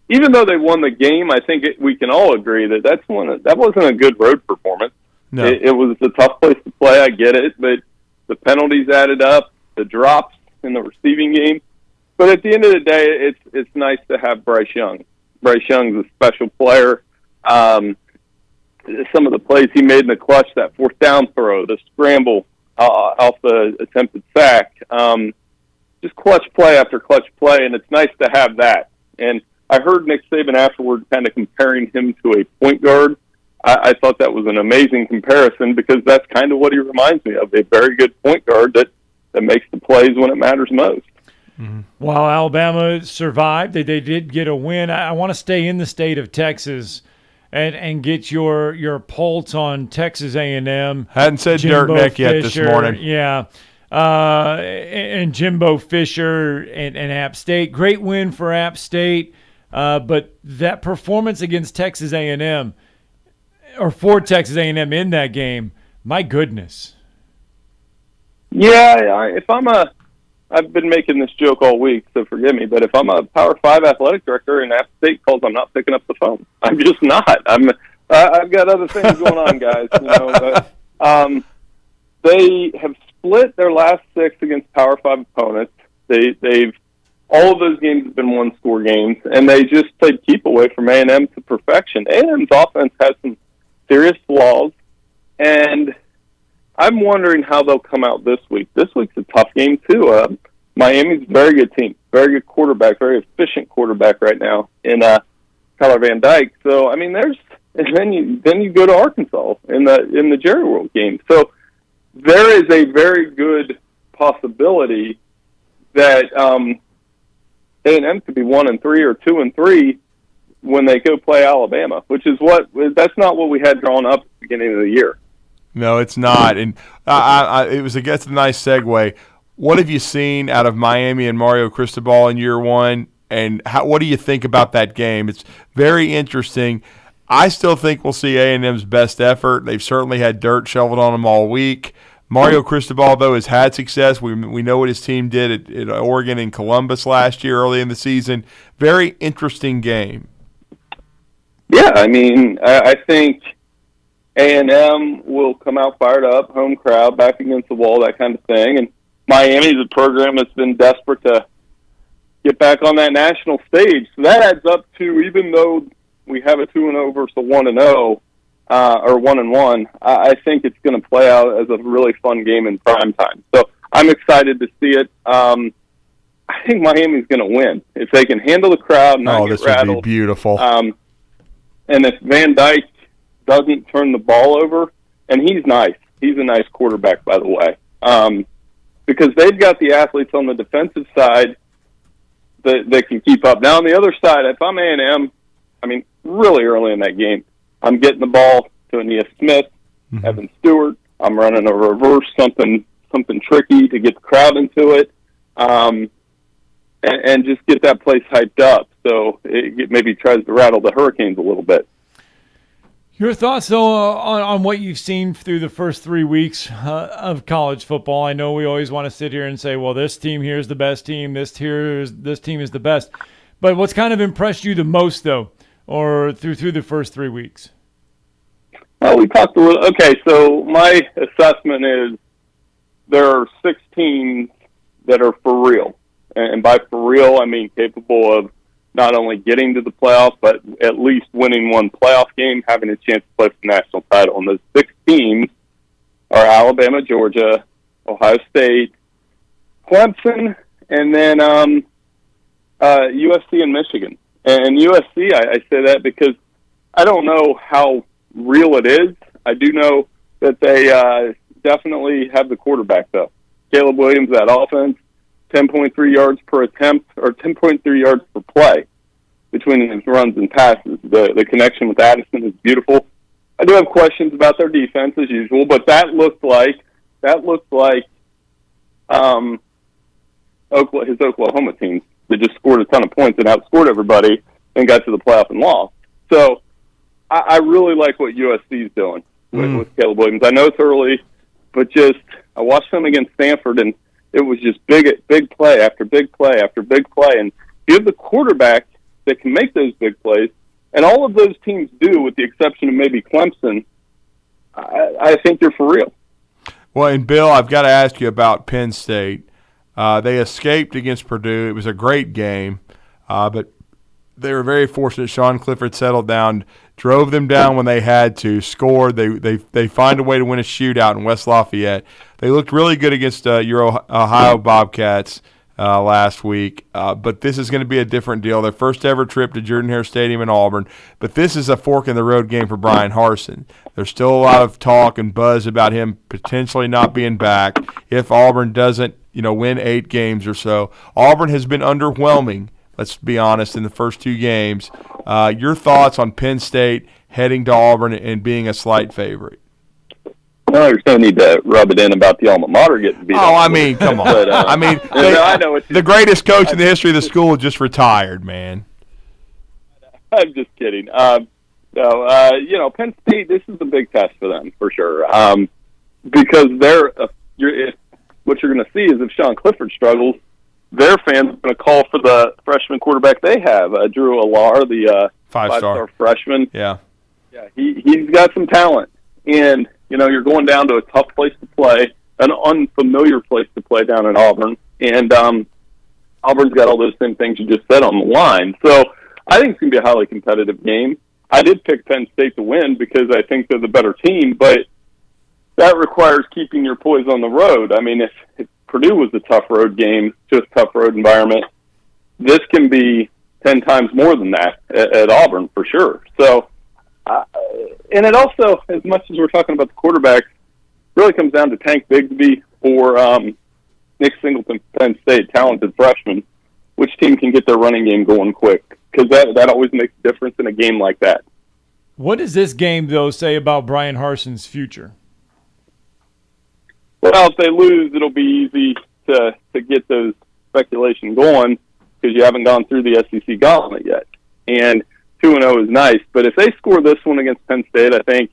Even though they won the game, I think we can all agree that wasn't a good road performance. No. It was a tough place to play. I get it, but the penalties added up, the drops in the receiving game. But at the end of the day, it's nice to have Bryce Young. Bryce Young's a special player. Some of the plays he made in the clutch, that fourth down throw, the scramble off the attempted sack, just clutch play after clutch play, and it's nice to have that. And I heard Nick Saban afterward kind of comparing him to a point guard. I thought that was an amazing comparison because that's kind of what he reminds me of, a very good point guard that makes the plays when it matters most. Mm-hmm. While Alabama survived, they did get a win. I want to stay in the state of Texas and get your pulse on Texas A&M. Hadn't said Jimbo Dirt Neck yet Fisher, this morning. Yeah. And Jimbo Fisher and App State. Great win for App State. But that performance against Texas A&M, or for Texas A&M in that game, my goodness. Yeah, I've been making this joke all week, so forgive me, but if I'm a Power 5 athletic director and App State calls, I'm not picking up the phone. I'm just not. I've got other things going on, guys. But, they have split their last 6 against Power 5 opponents. They've all of those games have been one-score games, and they just played keep away from A&M to perfection. A&M's offense has some serious flaws, and I'm wondering how they'll come out this week. This week's a tough game, too. Miami's a very good team, very good quarterback, very efficient quarterback right now in Tyler Van Dyke. So, I mean, then you go to Arkansas in the Jerry World game. So there is a very good possibility that A&M could be 1-3 or 2-3 when they go play Alabama, which is that's not what we had drawn up at the beginning of the year. No, it's not. And it was, I guess, a nice segue. What have you seen out of Miami and Mario Cristobal in year one, and what do you think about that game? It's very interesting. I still think we'll see A&M's best effort. They've certainly had dirt shoveled on them all week. Mario Cristobal, though, has had success. We know what his team did at Oregon and Columbus last year early in the season. Very interesting game. Yeah, I mean, I think A&M will come out fired up, home crowd, back against the wall, that kind of thing. And Miami's a program that's been desperate to get back on that national stage. So that adds up to, even though we have a 2-0 versus a 1-0, or 1-1, I think it's going to play out as a really fun game in prime time. So I'm excited to see it. I think Miami's going to win if they can handle the crowd and not get rattled. Would be beautiful. And if Van Dyke doesn't turn the ball over, and he's nice. He's a nice quarterback, by the way. Because they've got the athletes on the defensive side that can keep up. Now, on the other side, if I'm A&M, I mean, really early in that game, I'm getting the ball to Aeneas Smith, Evan Stewart. I'm running a reverse, something tricky to get the crowd into it, and just get that place hyped up so it maybe tries to rattle the Hurricanes a little bit. Your thoughts, though, on what you've seen through the first 3 weeks of college football. I know we always want to sit here and say, well, this team here is the best team, this team is the best. But what's kind of impressed you the most, though, or through the first 3 weeks? We talked a little. Okay, so my assessment is there are 6 teams that are for real. And by for real, I mean capable of not only getting to the playoffs, but at least winning one playoff game, having a chance to play for the national title. And those 6 teams are Alabama, Georgia, Ohio State, Clemson, and then USC and Michigan. And USC, I say that because I don't know how real it is. I do know that they definitely have the quarterback, though. Caleb Williams, that offense, 10.3 yards per attempt or 10.3 yards per play between his runs and passes. The connection with Addison is beautiful. I do have questions about their defense as usual, but that looked like his Oklahoma team that just scored a ton of points and outscored everybody and got to the playoff and lost. So I really like what USC is doing with Caleb Williams. I know it's early, but I watched them against Stanford, and it was just big play after big play after big play. And you have the quarterback that can make those big plays, and all of those teams do, with the exception of maybe Clemson. I think they're for real. Well, and Bill, I've got to ask you about Penn State. They escaped against Purdue. It was a great game, but they were very fortunate. Sean Clifford settled down, drove them down when they had to, scored. They find a way to win a shootout in West Lafayette. They looked really good against your Ohio Bobcats last week, but this is going to be a different deal. Their first ever trip to Jordan-Hare Stadium in Auburn, but this is a fork-in-the-road game for Brian Harsin. There's still a lot of talk and buzz about him potentially not being back if Auburn doesn't win 8 games or so. Auburn has been underwhelming, let's be honest, in the first 2 games. Your thoughts on Penn State heading to Auburn and being a slight favorite? No, there's no need to rub it in about the alma mater getting beat up. I mean, come on. But, I know the greatest coach in the history of the school just retired, man. I'm just kidding. Penn State, this is a big test for them, for sure. Because what you're going to see is if Sean Clifford struggles, their fans are going to call for the freshman quarterback they have, Drew Allar, the five-star freshman. Yeah, he's got some talent. And, you're going down to a tough place to play, an unfamiliar place to play down in Auburn. And Auburn's got all those same things you just said on the line. So I think it's going to be a highly competitive game. I did pick Penn State to win because I think they're the better team, but that requires keeping your poise on the road. I mean, if Purdue was a tough road game, just tough road environment, this can be 10 times more than that at Auburn for sure. So, and it also, as much as we're talking about the quarterbacks, really comes down to Tank Bigsby or Nick Singleton, Penn State, talented freshman. Which team can get their running game going quick? Because that always makes a difference in a game like that. What does this game, though, say about Brian Harsin's future? Well, if they lose, it'll be easy to get those speculation going because you haven't gone through the SEC gauntlet yet. And 2-0 is nice, but if they score this one against Penn State, I think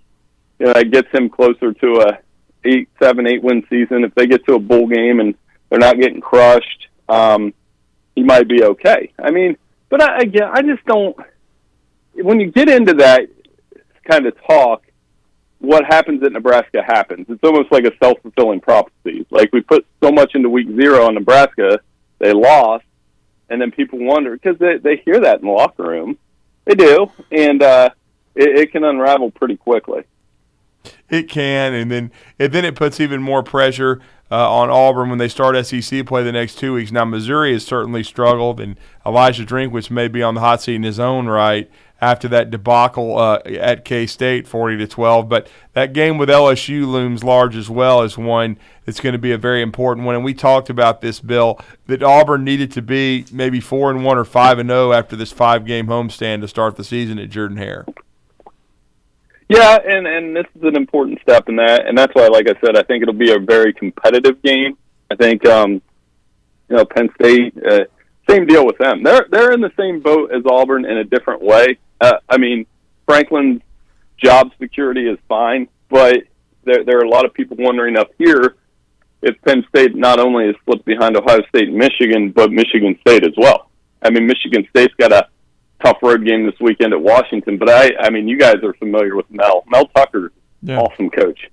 that gets him closer to a 8-win season. If they get to a bowl game and they're not getting crushed, he might be okay. I mean, but I just don't. When you get into that kind of talk, what happens at Nebraska happens. It's almost like a self-fulfilling prophecy. Like we put so much into week 0 on Nebraska, they lost, and then people wonder because they hear that in the locker room. They do, and it can unravel pretty quickly. It can, and then it puts even more pressure on Auburn when they start SEC play the next 2 weeks. Now, Missouri has certainly struggled, and Elijah Drinkwitz may be on the hot seat in his own right after that debacle at K-State, 40-12. But that game with LSU looms large as well as one that's going to be a very important one. And we talked about this, Bill, that Auburn needed to be maybe 4-1 or 5-0 after this 5-game homestand to start the season at Jordan-Hare. Yeah, and this is an important step in that, and that's why, like I said, I think it'll be a very competitive game. I think, Penn State, same deal with them. They're in the same boat as Auburn in a different way. I mean, Franklin's job security is fine, but there are a lot of people wondering up here if Penn State not only is slipped behind Ohio State and Michigan, but Michigan State as well. I mean, Michigan State's got a tough road game this weekend at Washington, but I mean, you guys are familiar with Mel. Mel Tucker, awesome coach.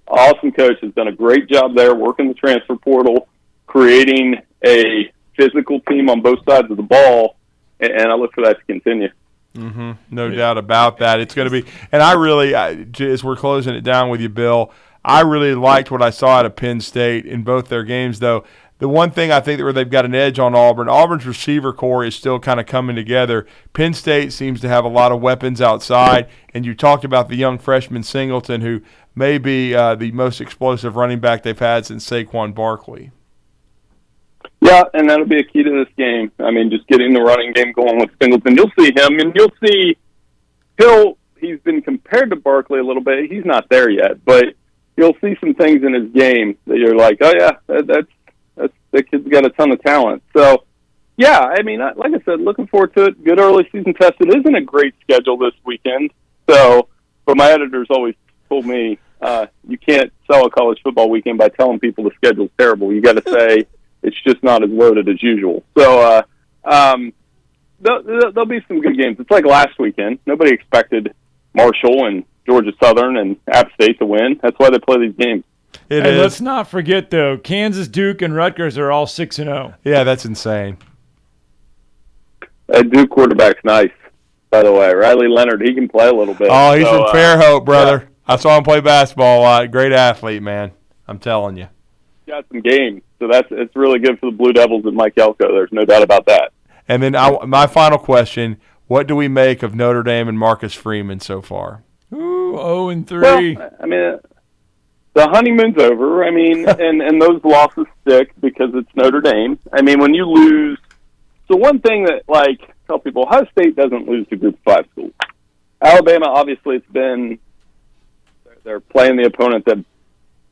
Awesome coach, has done a great job there, working the transfer portal, creating a physical team on both sides of the ball, and I look for that to continue. Mm-hmm. No doubt about that. It's going to be, and I really, as we're closing it down with you, Bill, I really liked what I saw out of Penn State in both their games, though. the one thing I think that where they've got an edge on Auburn's receiver core is still kind of coming together. Penn State seems to have a lot of weapons outside, and you talked about the young freshman Singleton, who may be the most explosive running back they've had since Saquon Barkley. Yeah, and that'll be a key to this game. I mean, just getting the running game going with Singleton. You'll see him, and you'll see he's been compared to Barkley a little bit. He's not there yet, but you'll see some things in his game that you're like, oh, yeah, that kid's got a ton of talent. So, yeah, I mean, like I said, looking forward to it. Good early season test. It isn't a great schedule this weekend. So, but my editors always told me you can't sell a college football weekend by telling people the schedule's terrible. You got to say it's just not as loaded as usual. So, there'll be some good games. It's like last weekend. Nobody expected Marshall and Georgia Southern and App State to win. That's why they play these games. Let's not forget, though, Kansas, Duke, and Rutgers are all 6-0. Yeah, that's insane. That Duke quarterback's nice, by the way. Riley Leonard, he can play a little bit. Oh, he's from Fairhope, brother. Yeah. I saw him play basketball a lot. Great athlete, man. I'm telling you. Got some game, so it's really good for the Blue Devils and Mike Elko. There's no doubt about that. And then my final question, what do we make of Notre Dame and Marcus Freeman so far? Ooh, 0-3. Well, I mean, the honeymoon's over. I mean, and those losses stick because it's Notre Dame. I mean, when you lose, so one thing that, like, tell people, Ohio State doesn't lose to Group of 5 schools. Alabama, obviously, they're playing the opponent that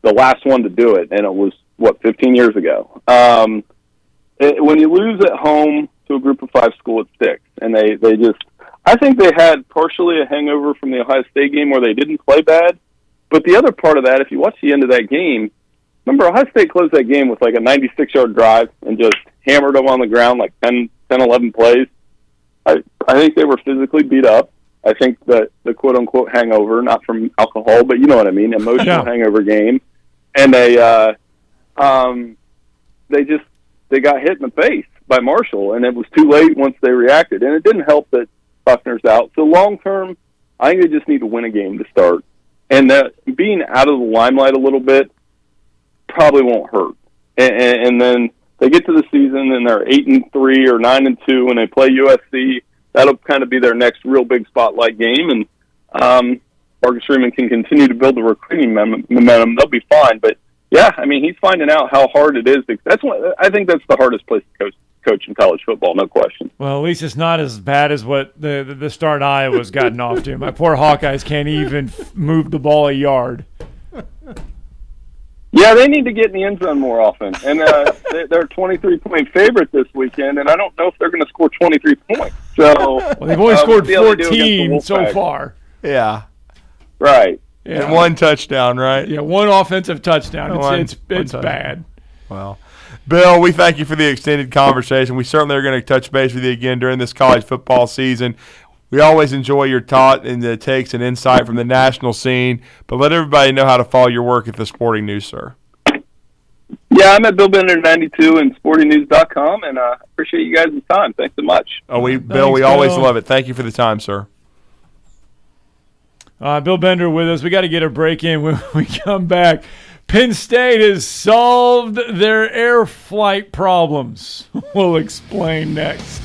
the last one to do it, and it was, 15 years ago. When you lose at home to a Group of 5 school, it sticks. And they just, I think they had partially a hangover from the Ohio State game where they didn't play bad. But the other part of that, if you watch the end of that game, remember Ohio State closed that game with like a 96-yard drive and just hammered them on the ground like 10, 11 plays. I think they were physically beat up. I think that the quote-unquote hangover, not from alcohol, but you know what I mean, emotional hangover game. And they got hit in the face by Marshall, and it was too late once they reacted. And it didn't help that Buckner's out. So long term, I think they just need to win a game to start. And that being out of the limelight a little bit probably won't hurt. And then they get to the season and they're 8-3 or 9-2, and they play USC. That'll kind of be their next real big spotlight game. And Marcus Freeman can continue to build the recruiting momentum. They'll be fine. But yeah, I mean, he's finding out how hard it is. I think that's the hardest place to coach in college football, no question. Well, at least it's not as bad as what the start Iowa's gotten off to. My poor Hawkeyes can't even move the ball a yard. Yeah, they need to get in the end zone more often. And they're a 23-point favorite this weekend, and I don't know if they're going to score 23 points. So they've only scored 14 so far. Yeah. Right. Yeah. And one touchdown, right? Yeah, one offensive touchdown. It's bad. Well, Bill, we thank you for the extended conversation. We certainly are going to touch base with you again during this college football season. We always enjoy your thought and the takes and insight from the national scene, but let everybody know how to follow your work at the Sporting News, sir. Yeah, I'm at BillBender92 and SportingNews.com, and I appreciate you guys' time. Thanks so much. Bill, we always love it. Thank you for the time, sir. Bill Bender with us. We got to get a break in when we come back. Penn State has solved their air flight problems. We'll explain next.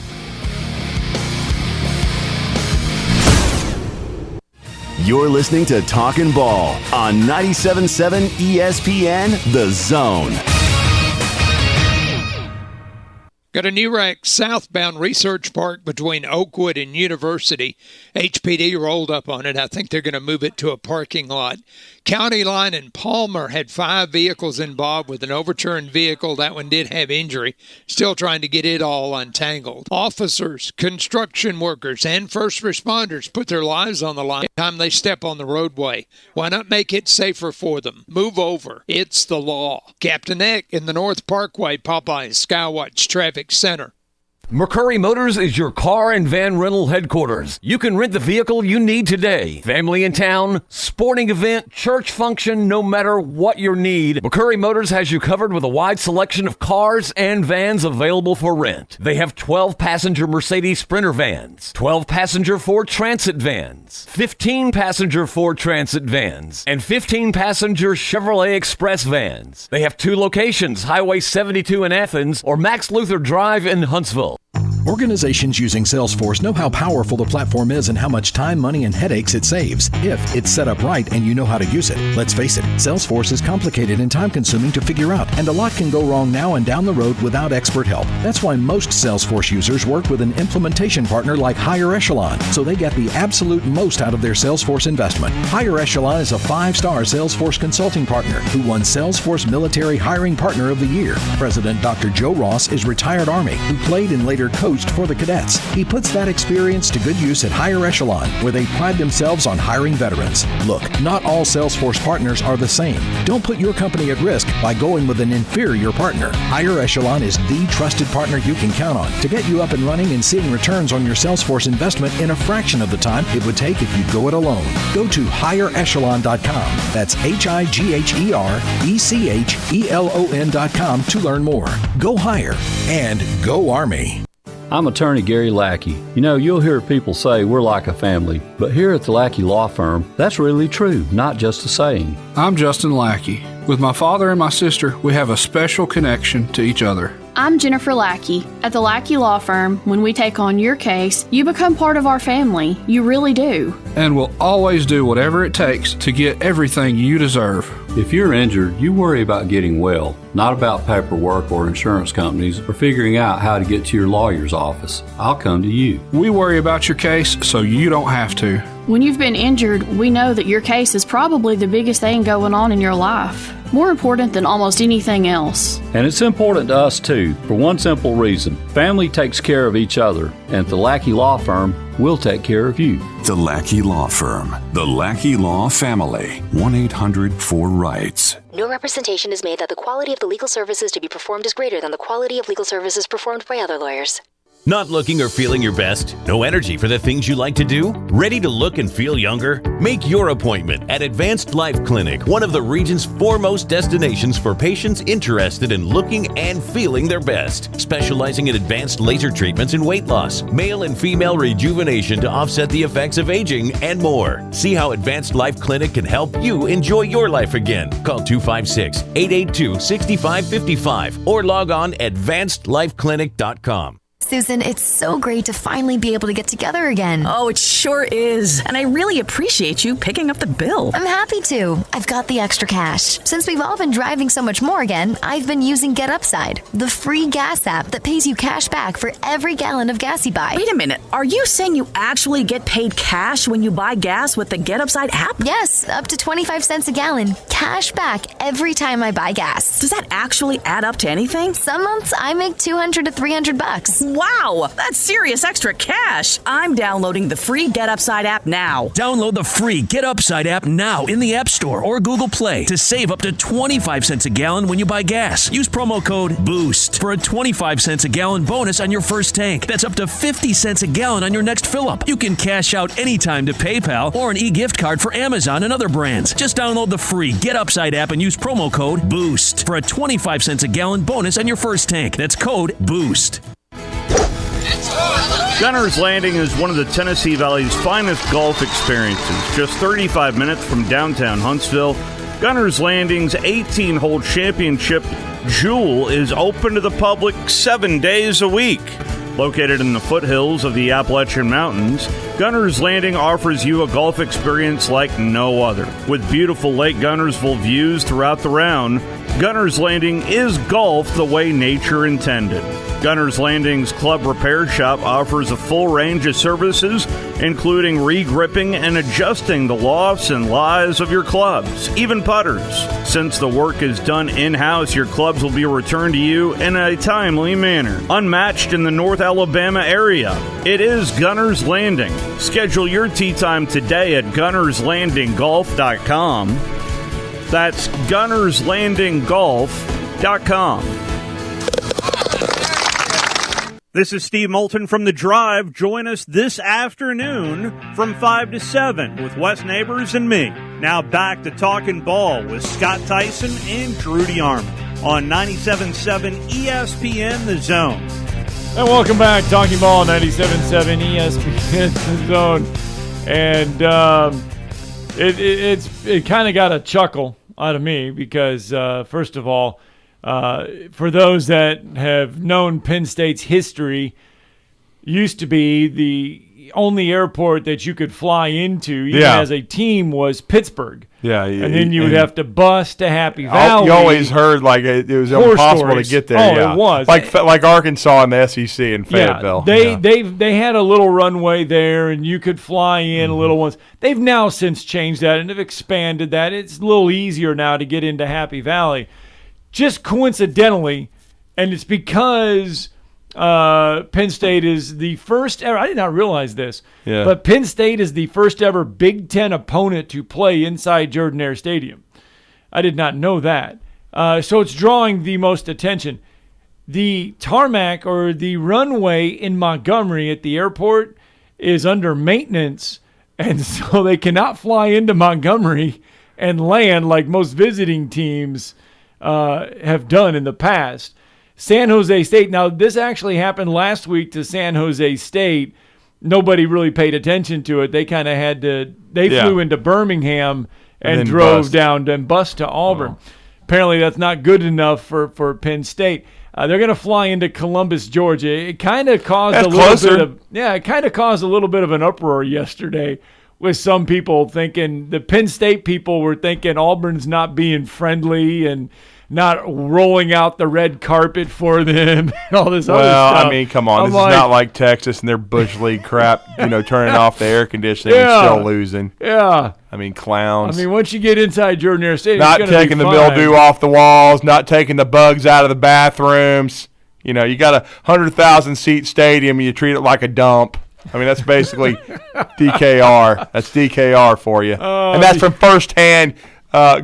You're listening to Talkin' Ball on 97.7 ESPN The Zone. Got a new wreck southbound Research Park between Oakwood and University. HPD rolled up on it. I think they're going to move it to a parking lot. County Line and Palmer had 5 vehicles involved with an overturned vehicle. That one did have injury. Still trying to get it all untangled. Officers, construction workers, and first responders put their lives on the line every time they step on the roadway. Why not make it safer for them? Move over. It's the law. Captain Eck in the North Parkway, Popeyes Skywatch Traffic Center. McCurry Motors is your car and van rental headquarters. You can rent the vehicle you need today. Family in town, sporting event, church function, no matter what your need, McCurry Motors has you covered with a wide selection of cars and vans available for rent. They have 12-passenger Mercedes Sprinter vans, 12-passenger Ford Transit vans, 15-passenger Ford Transit vans, and 15-passenger Chevrolet Express vans. They have 2 locations, Highway 72 in Athens or Max Luther Drive in Huntsville. Organizations using Salesforce know how powerful the platform is and how much time, money, and headaches it saves if it's set up right and you know how to use it. Let's face it, Salesforce is complicated and time-consuming to figure out, and a lot can go wrong now and down the road without expert help. That's why most Salesforce users work with an implementation partner like Higher Echelon, so they get the absolute most out of their Salesforce investment. Higher Echelon is a 5-star Salesforce consulting partner who won Salesforce Military Hiring Partner of the Year. President Dr. Joe Ross is retired Army who played and later coached for the cadets. He puts that experience to good use at Higher Echelon, where they pride themselves on hiring veterans. Look, not all Salesforce partners are the same. Don't put your company at risk by going with an inferior partner. Higher Echelon is the trusted partner you can count on to get you up and running and seeing returns on your Salesforce investment in a fraction of the time it would take if you go it alone. Go to higherechelon.com. That's HIGHERECHELON.com to learn more. Go higher and go Army. I'm attorney Gary Lackey. You know, you'll hear people say we're like a family, but here at the Lackey Law Firm, that's really true, not just a saying. I'm Justin Lackey. With my father and my sister, we have a special connection to each other. I'm Jennifer Lackey. At the Lackey Law Firm, when we take on your case, you become part of our family. You really do. And we'll always do whatever it takes to get everything you deserve. If you're injured, you worry about getting well, not about paperwork or insurance companies or figuring out how to get to your lawyer's office. I'll come to you. We worry about your case so you don't have to. When you've been injured, we know that your case is probably the biggest thing going on in your life. More important than almost anything else. And it's important to us too, for one simple reason. Family takes care of each other, and at the Lackey Law Firm, we'll take care of you. The Lackey Law Firm. The Lackey Law Family. 1-800-4-RIGHTS. No representation is made that the quality of the legal services to be performed is greater than the quality of legal services performed by other lawyers. Not looking or feeling your best? No energy for the things you like to do? Ready to look and feel younger? Make your appointment at Advanced Life Clinic, one of the region's foremost destinations for patients interested in looking and feeling their best. Specializing in advanced laser treatments and weight loss, male and female rejuvenation to offset the effects of aging, and more. See how Advanced Life Clinic can help you enjoy your life again. Call 256-882-6555 or log on advancedlifeclinic.com. Susan, it's so great to finally be able to get together again. Oh, it sure is. And I really appreciate you picking up the bill. I'm happy to. I've got the extra cash. Since we've all been driving so much more again, I've been using Get Upside, the free gas app that pays you cash back for every gallon of gas you buy. Wait a minute. Are you saying you actually get paid cash when you buy gas with the Get Upside app? Yes, up to 25 cents a gallon. Cash back every time I buy gas. Does that actually add up to anything? Some months I make $200 to $300. Wow, that's serious extra cash. I'm downloading the free Get Upside app now. Download the free Get Upside app now in the App Store or Google Play to save up to 25 cents a gallon when you buy gas. Use promo code BOOST for a 25 cents a gallon bonus on your first tank. That's up to 50 cents a gallon on your next fill-up. You can cash out anytime to PayPal or an e-gift card for Amazon and other brands. Just download the free Get Upside app and use promo code BOOST for a 25 cents a gallon bonus on your first tank. That's code BOOST. Gunner's Landing is one of the Tennessee Valley's finest golf experiences. Just 35 minutes from downtown Huntsville, Gunner's Landing's 18-hole championship Jewel is open to the public 7 days a week. Located in the foothills of the Appalachian Mountains, Gunner's Landing offers you a golf experience like no other. With beautiful Lake Gunnersville views throughout the round, Gunner's Landing is golf the way nature intended. Gunner's Landing's Club Repair Shop offers a full range of services, including re-gripping and adjusting the lofts and lies of your clubs, even putters. Since the work is done in-house, your clubs will be returned to you in a timely manner. Unmatched in the North Alabama area, it is Gunner's Landing. Schedule your tee time today at gunnerslandinggolf.com. That's gunnerslandinggolf.com. This is Steve Moulton from The Drive. Join us this afternoon from 5 to 7 with Wes Neighbors and me. Now back to Talkin' Ball with Scott Tyson and Drew DeArmond on 97.7 ESPN The Zone. And welcome back, Talking Ball, 97.7 ESPN The Zone. And it kind of got a chuckle out of me because, first of all, for those that have known Penn State's history, used to be the only airport that you could fly into, even as a team, was Pittsburgh. Yeah, and then you would have to bus to Happy Valley. You always heard like it was impossible to get there. Oh, it was like Arkansas and the SEC in Fayetteville. They had a little runway there, and you could fly in little ones. They've now since changed that and have expanded that. It's a little easier now to get into Happy Valley. Just coincidentally, and it's because Penn State is the first ever – I did not realize this, but Penn State is the first ever Big Ten opponent to play inside Jordan-Hare Stadium. I did not know that. So it's drawing the most attention. The tarmac or the runway in Montgomery at the airport is under maintenance, and so they cannot fly into Montgomery and land like most visiting teams have done in the past. San Jose State, now this actually happened last week to San Jose State. Nobody really paid attention to it. They kind of had to, flew into Birmingham and drove down and bus to Auburn. Apparently that's not good enough for Penn State. They're going to fly into Columbus, Georgia. It kind of caused a little bit of an uproar yesterday with some people thinking, the Penn State people were thinking Auburn's not being friendly and not rolling out the red carpet for them and all this other stuff. Well, I mean, come on. This is not like Texas and their Bush League crap, turning off the air conditioning and still losing. Yeah. I mean, clowns. I mean, once you get inside Jordan-Hare Stadium, not taking the mildew off the walls, not taking the bugs out of the bathrooms. You got a 100,000-seat stadium and you treat it like a dump. I mean, that's basically DKR. That's DKR for you. And that's from firsthand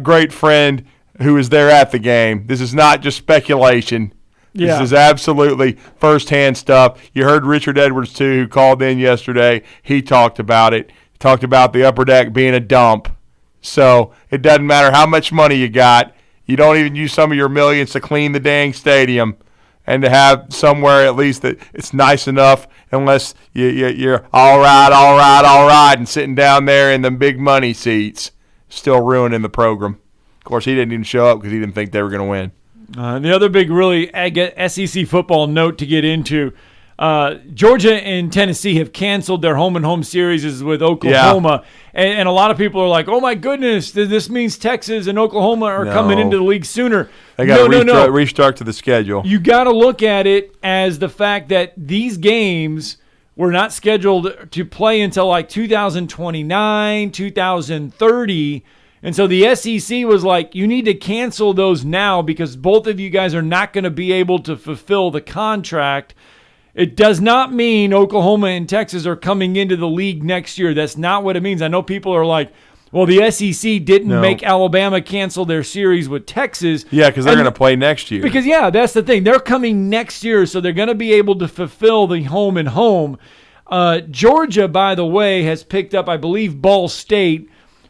great friend who was there at the game. This is not just speculation. This is absolutely firsthand stuff. You heard Richard Edwards, too, who called in yesterday. He talked about it. He talked about the upper deck being a dump. So it doesn't matter how much money you got. You don't even use some of your millions to clean the dang stadium and to have somewhere at least that it's nice enough unless you're all right, and sitting down there in the big money seats, still ruining the program. Of course, he didn't even show up because he didn't think they were going to win. The other big, really, SEC football note to get into, Georgia and Tennessee have canceled their home-and-home series with Oklahoma. Yeah. And a lot of people are like, oh, my goodness, this means Texas and Oklahoma are coming into the league sooner. They got to restart to the schedule. You got to look at it as the fact that these games were not scheduled to play until like 2029, 2030. And so the SEC was like, you need to cancel those now because both of you guys are not going to be able to fulfill the contract. It does not mean Oklahoma and Texas are coming into the league next year. That's not what it means. I know people are like, well, the SEC didn't make Alabama cancel their series with Texas. Yeah, because they're going to play next year. Because, that's the thing. They're coming next year, so they're going to be able to fulfill the home and home. Georgia, by the way, has picked up, I believe, Ball State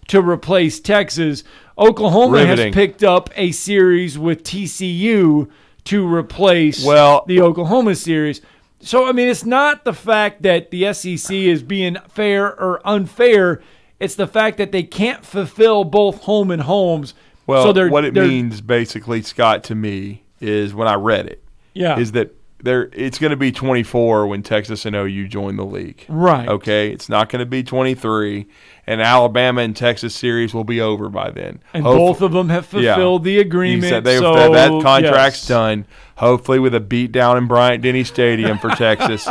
to replace Texas. Oklahoma has picked up a series with TCU to replace the Oklahoma series. So, I mean, it's not the fact that the SEC is being fair or unfair. It's the fact that they can't fulfill both home and homes. Well, so what it means basically, Scott, to me, is when I read it, is that it's going to be 24 when Texas and OU join the league. Right. Okay? It's not going to be 23. And Alabama and Texas series will be over by then. And both of them have fulfilled the agreement. That contract's done, hopefully with a beatdown in Bryant-Denny Stadium for Texas.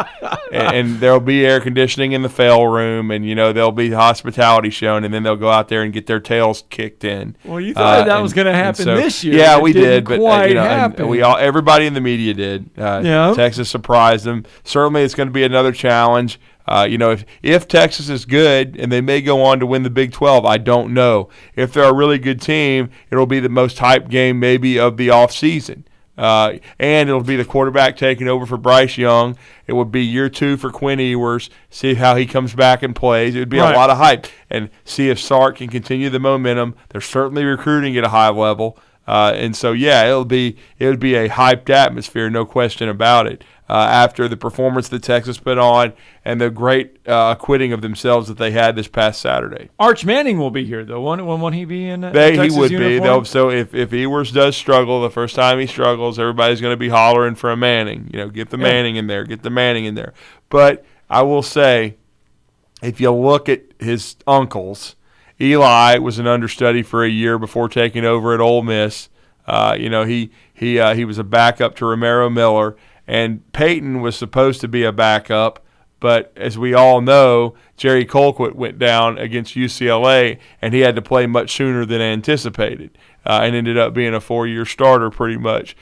and there'll be air conditioning in the fail room, and, there'll be hospitality shown, and then they'll go out there and get their tails kicked in. Well, you thought that was going to happen this year. Yeah, we did. But everybody in the media did. Texas surprised them. Certainly it's going to be another challenge. If Texas is good and they may go on to win the Big 12, I don't know. If they're a really good team, it'll be the most hyped game maybe of the offseason. And it'll be the quarterback taking over for Bryce Young. It would be year 2 for Quinn Ewers, see how he comes back and plays. It would be a lot of hype. And see if Sark can continue the momentum. They're certainly recruiting at a high level. And so, it would be a hyped atmosphere, no question about it, after the performance that Texas put on and the great acquitting of themselves that they had this past Saturday. Arch Manning will be here, though. Won't he be in Texas he would uniform? be. So if Ewers does struggle, the first time he struggles, everybody's going to be hollering for a Manning. Get the Manning in there. Get the Manning in there. But I will say, if you look at his uncles, Eli was an understudy for a year before taking over at Ole Miss. He was a backup to Romero Miller, and Peyton was supposed to be a backup, but as we all know, Jerry Colquitt went down against UCLA, and he had to play much sooner than anticipated, and ended up being a 4-year starter pretty much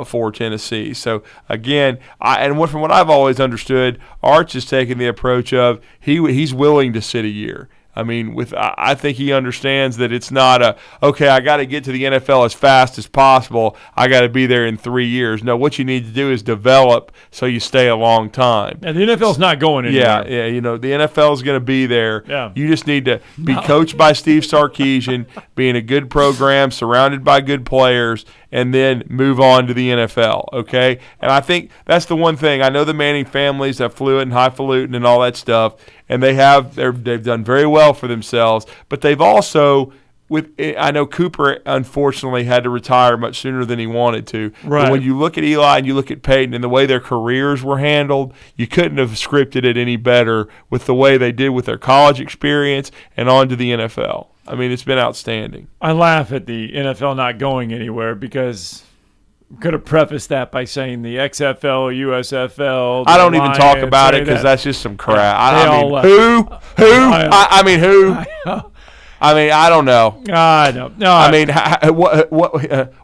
for Tennessee. So again, from what I've always understood, Arch is taking the approach of he's willing to sit a year. I mean, I think he understands that it's not okay, I got to get to the NFL as fast as possible. I got to be there in 3 years. No, what you need to do is develop so you stay a long time. And the NFL's not going anywhere. Yeah, the NFL is going to be there. Yeah. You just need to be coached by Steve Sarkisian, be in a good program, surrounded by good players, and then move on to the NFL, okay? And I think that's the one thing. I know the Manning families have fluent and highfalutin and all that stuff, and they've done very well for themselves, but they've also I know Cooper unfortunately had to retire much sooner than he wanted to. Right. But when you look at Eli and you look at Peyton and the way their careers were handled, you couldn't have scripted it any better with the way they did with their college experience and on to the NFL. I mean, it's been outstanding. I laugh at the NFL not going anywhere because could have prefaced that by saying the XFL, USFL. I don't even talk about it because that's just some crap. Yeah, who? I mean, who? I mean, I don't know. I don't know. I mean,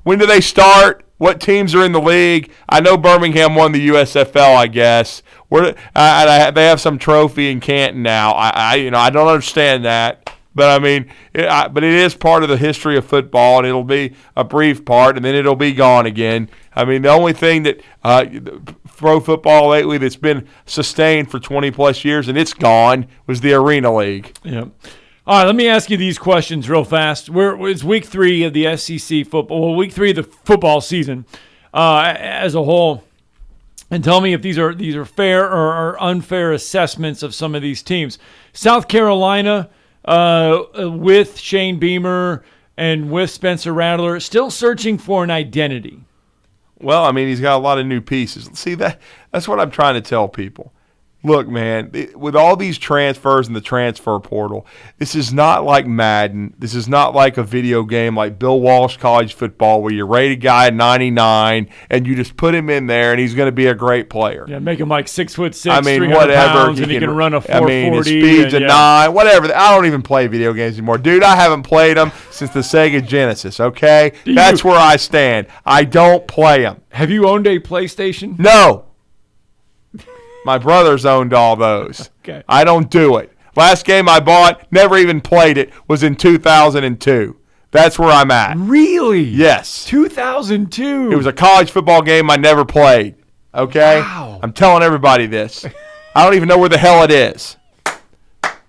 when do they start? What teams are in the league? I know Birmingham won the USFL, I guess. They have some trophy in Canton now. I don't understand that. But I mean, but it is part of the history of football, and it'll be a brief part, and then it'll be gone again. I mean, the only thing that pro football lately that's been sustained for 20-plus years, and it's gone, was the Arena League. Yeah. All right, let me ask you these questions real fast. It's week 3 of the SEC football. Well, week 3 of the football season as a whole, and tell me if these are fair or unfair assessments of some of these teams. South Carolina. With Shane Beamer and with Spencer Rattler, still searching for an identity. Well, I mean, he's got a lot of new pieces. See, that's what I'm trying to tell people. Look, man, with all these transfers in the transfer portal, this is not like Madden. This is not like a video game like Bill Walsh College Football where you rate a guy at 99 and you just put him in there and he's going to be a great player. Yeah, make him like 6'6", I mean, 300 whatever. pounds, and he can run a 440. I mean, his speed's a 9, whatever. I don't even play video games anymore. Dude, I haven't played them since the Sega Genesis, okay? That's where I stand. I don't play them. Have you owned a PlayStation? No. My brothers owned all those. Okay. I don't do it. Last game I bought, never even played it, was in 2002. That's where I'm at. Really? Yes. 2002. It was a college football game I never played. Okay? Wow. I'm telling everybody this. I don't even know where the hell it is.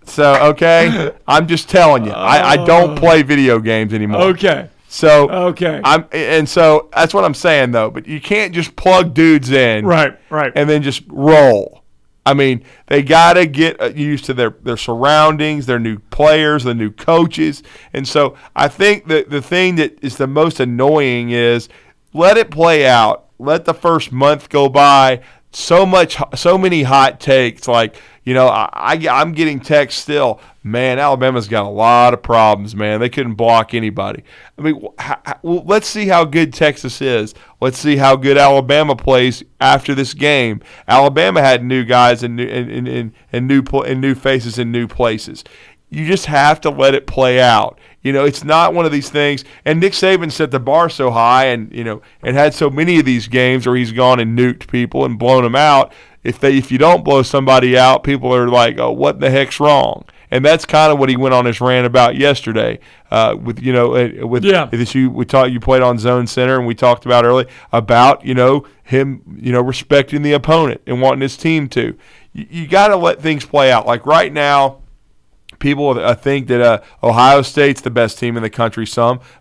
So, okay? I'm just telling you. I don't play video games anymore. Okay. So okay, so that's what I'm saying though. But you can't just plug dudes in, right, and then just roll. I mean, they gotta get used to their surroundings, their new players, the new coaches, and so I think that the thing that is the most annoying is let it play out. Let the first month go by. So many hot takes. Like, I'm getting texts still. Man, Alabama's got a lot of problems, man. They couldn't block anybody. I mean, let's see how good Texas is. Let's see how good Alabama plays after this game. Alabama had new guys and new faces in new places. You just have to let it play out. It's not one of these things. And Nick Saban set the bar so high and had so many of these games where he's gone and nuked people and blown them out. If you don't blow somebody out, people are like, oh, what the heck's wrong? And that's kind of what he went on his rant about yesterday. You played on Zone Center, and we talked about earlier about him respecting the opponent and wanting his team to. You got to let things play out. Like right now, people think that Ohio State's the best team in the country.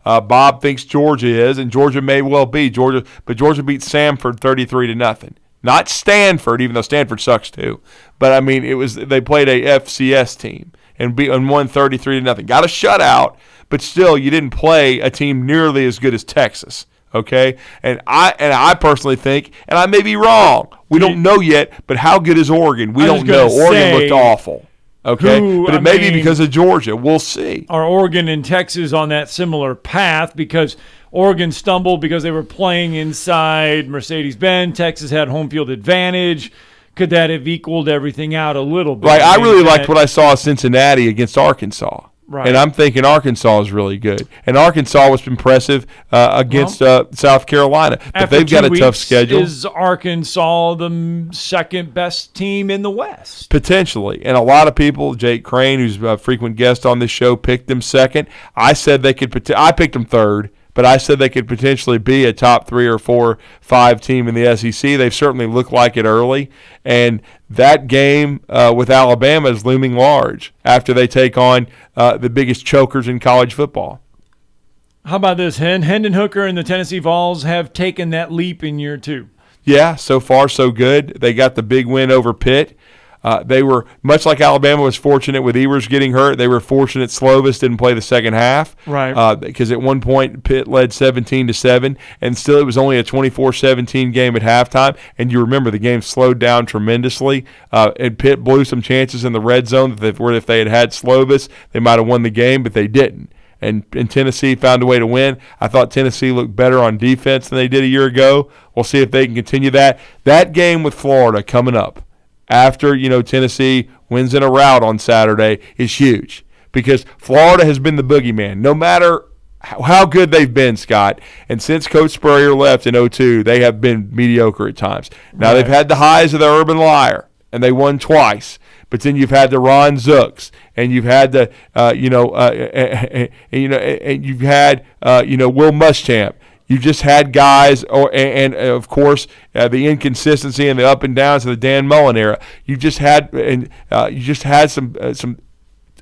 Bob thinks Georgia is, and Georgia may well be. Georgia beat Samford 33-0. Not Stanford, even though Stanford sucks too. But I mean, they played a FCS team and won 33-0. Got a shutout, but still, you didn't play a team nearly as good as Texas. Okay, and I personally think, and I may be wrong. We don't know yet, but how good is Oregon? We don't know. Oregon looked awful. Okay, but it may be because of Georgia. We'll see. Are Oregon and Texas on that similar path? Because Oregon stumbled because they were playing inside Mercedes-Benz. Texas had home field advantage. Could that have equaled everything out a little bit? Right. I really liked what I saw at Cincinnati against Arkansas. Right. And I'm thinking Arkansas is really good. And Arkansas was impressive against South Carolina. But they've got a tough schedule. Is Arkansas the second best team in the West? Potentially. And a lot of people, Jake Crane, who's a frequent guest on this show, picked them second. I said they could. I picked them third. But I said they could potentially be a top 3 or 4, 5 team in the SEC. They've certainly looked like it early. And that game with Alabama is looming large after they take on the biggest chokers in college football. How about this? Hendon Hooker and the Tennessee Vols have taken that leap in year 2. Yeah, so far so good. They got the big win over Pitt. They were, much like Alabama was fortunate with Ewers getting hurt, they were fortunate Slovis didn't play the second half. Right. Because at one point Pitt led 17-7, and still it was only a 24-17 game at halftime. And you remember the game slowed down tremendously. And Pitt blew some chances in the red zone where if they had Slovis, they might have won the game, but they didn't. And Tennessee found a way to win. I thought Tennessee looked better on defense than they did a year ago. We'll see if they can continue that. That game with Florida coming up after, Tennessee wins in a rout on Saturday is huge because Florida has been the boogeyman. No matter how good they've been, Scott, and since Coach Spurrier left in 2002, they have been mediocre at times. Now, They've had the highs of the Urban Liar, and they won twice. But then you've had the Ron Zooks, and you've had the, and you've had, Will Muschamp. You just had guys, of course, the inconsistency and the up and downs of the Dan Mullen era. You just had some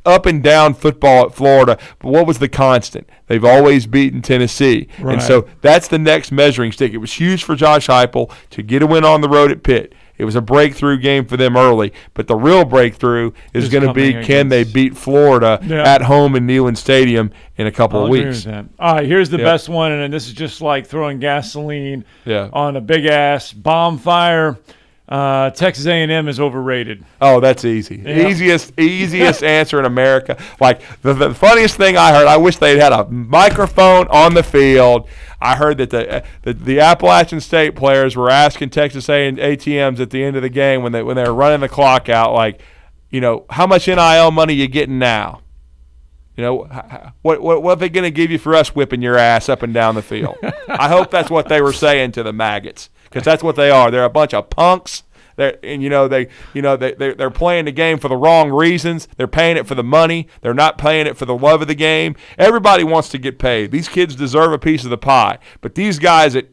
up and down football at Florida. But what was the constant? They've always beaten Tennessee, right. And so that's the next measuring stick. It was huge for Josh Heupel to get a win on the road at Pitt. It was a breakthrough game for them early, but the real breakthrough is going to be can they beat Florida at home in Neyland Stadium in a couple of weeks. All right, here's the best one, and this is just like throwing gasoline on a big-ass bonfire. Texas A&M is overrated. Oh, that's easy. Yeah. Easiest answer in America. Like the funniest thing I heard, I wish they'd had a microphone on the field. I heard that the Appalachian State players were asking Texas ATMs at the end of the game when they were running the clock out, like, how much NIL money you getting now? What are they going to give you for us whipping your ass up and down the field? I hope that's what they were saying to the maggots, because that's what they are. They're a bunch of punks. They're playing the game for the wrong reasons. They're paying it for the money. They're not paying it for the love of the game. Everybody wants to get paid. These kids deserve a piece of the pie. But these guys at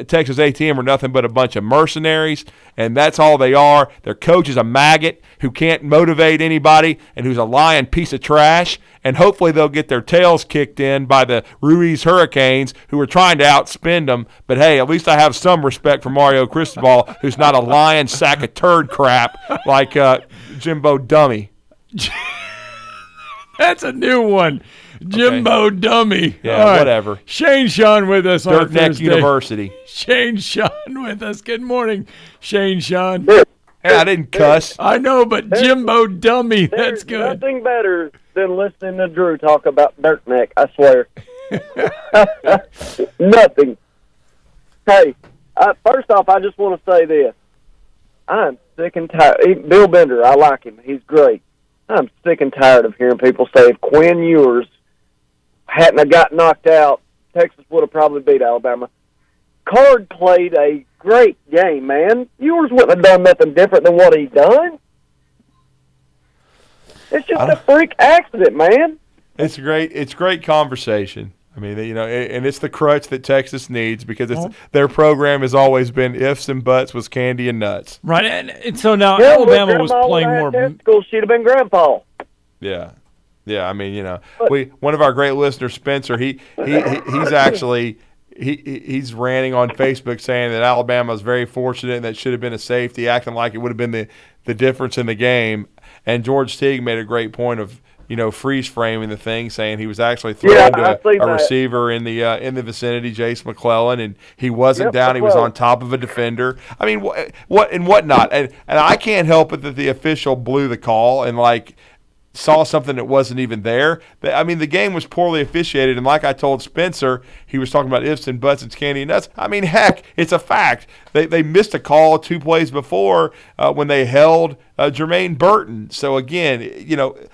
Texas A&M are nothing but a bunch of mercenaries, and that's all they are. Their coach is a maggot who can't motivate anybody and who's a lying piece of trash. And hopefully they'll get their tails kicked in by the Ruiz Hurricanes, who are trying to outspend them. But, hey, at least I have some respect for Mario Cristobal, who's not a lying sack of turd crap like Jimbo Dummy. That's a new one. Jimbo Dummy. Yeah, whatever. Shane Sean with us on Dirt Neck Thursday. University. Shane Sean with us. Good morning, Shane Sean. Hey, I didn't cuss. I know, but Jimbo Dummy, that's good. Nothing better than listening to Drew talk about Dirt Neck, I swear. Nothing. Hey, first off, I just want to say this. I'm sick and tired. Bill Bender, I like him. He's great. I'm sick and tired of hearing people say if Quinn Ewers hadn't have got knocked out, Texas would have probably beat Alabama. Card played a great game, man. Ewers wouldn't have done nothing different than what he done. It's just a freak accident, man. It's great. It's great conversation. I mean, and it's the crutch that Texas needs because their program has always been ifs and buts was candy and nuts. Right, and so now Alabama was playing more. Testicles, she'd have been grandpa. Yeah. I mean, one of our great listeners, Spencer, he's actually he's ranting on Facebook saying that Alabama is very fortunate and that should have been a safety, acting like it would have been the difference in the game. And George Teague made a great point of freeze framing the thing, saying he was actually throwing to a receiver in the vicinity, Jace McClellan, and he wasn't down. He was on top of a defender. I mean, what and whatnot. And I can't help it that the official blew the call and saw something that wasn't even there. I mean, the game was poorly officiated, and like I told Spencer, he was talking about ifs and buts and candy and nuts. I mean, heck, it's a fact. They missed a call 2 plays before when they held Jermaine Burton. So, again,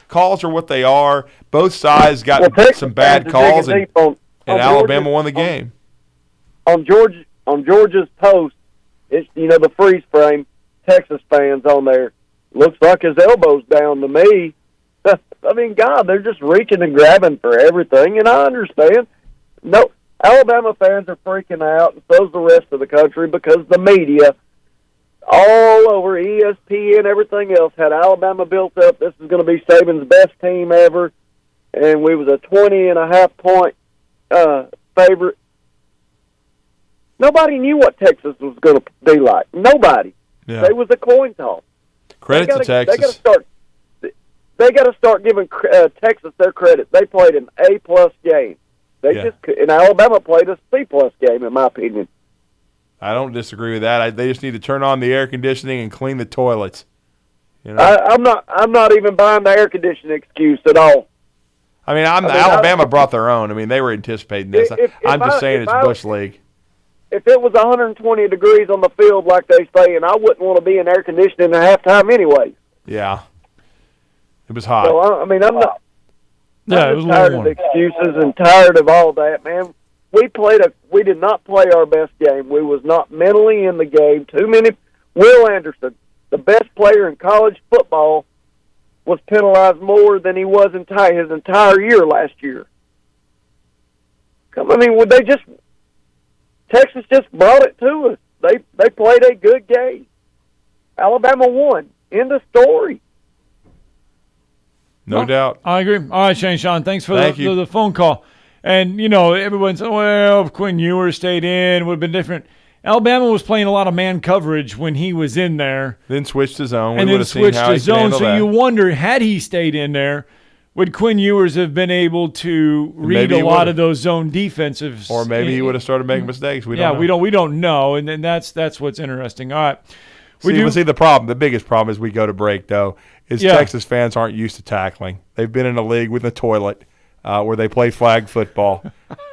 calls are what they are. Both sides got some bad calls, and Alabama won the game. On Georgia's post, it's the freeze frame, Texas fans on there. Looks like his elbow's down to me. I mean, God, they're just reaching and grabbing for everything, and I understand. No, Alabama fans are freaking out, and so's the rest of the country, because the media, all over ESPN, everything else, had Alabama built up. This is going to be Saban's best team ever, and we was a 20.5-point favorite. Nobody knew what Texas was going to be like. Nobody. Yeah. It was a coin toss. Credit to Texas. They got to start giving Texas their credit. They played an A+ game. And Alabama played a C+ game, in my opinion. I don't disagree with that. They just need to turn on the air conditioning and clean the toilets. I'm not even buying the air conditioning excuse at all. I mean, Alabama brought their own. I mean, they were anticipating this. I'm just saying it's Bush League. If it was 120 degrees on the field like they say, and I wouldn't want to be in air conditioning at halftime anyway. Yeah. It was hot. So, I mean, I'm not. Yeah, I'm tired of excuses and tired of all that, man. We did not play our best game. We was not mentally in the game. Too many. Will Anderson, the best player in college football, was penalized more than he was his entire year last year. I mean, Texas just brought it to us. They played a good game. Alabama won. End of story. No doubt. I agree. All right, Shane Sean, thanks for the phone call. And, everyone said, well, if Quinn Ewers stayed in, it would have been different. Alabama was playing a lot of man coverage when he was in there. Then switched to zone. And then switched to zone. So you wonder, had he stayed in there, would Quinn Ewers have been able to read a lot of those zone defensives? Or maybe he would have started making mistakes. We don't know. We don't know. And then that's what's interesting. All right. See, the biggest problem as we go to break, though, is Texas fans aren't used to tackling. They've been in a league with a toilet where they play flag football,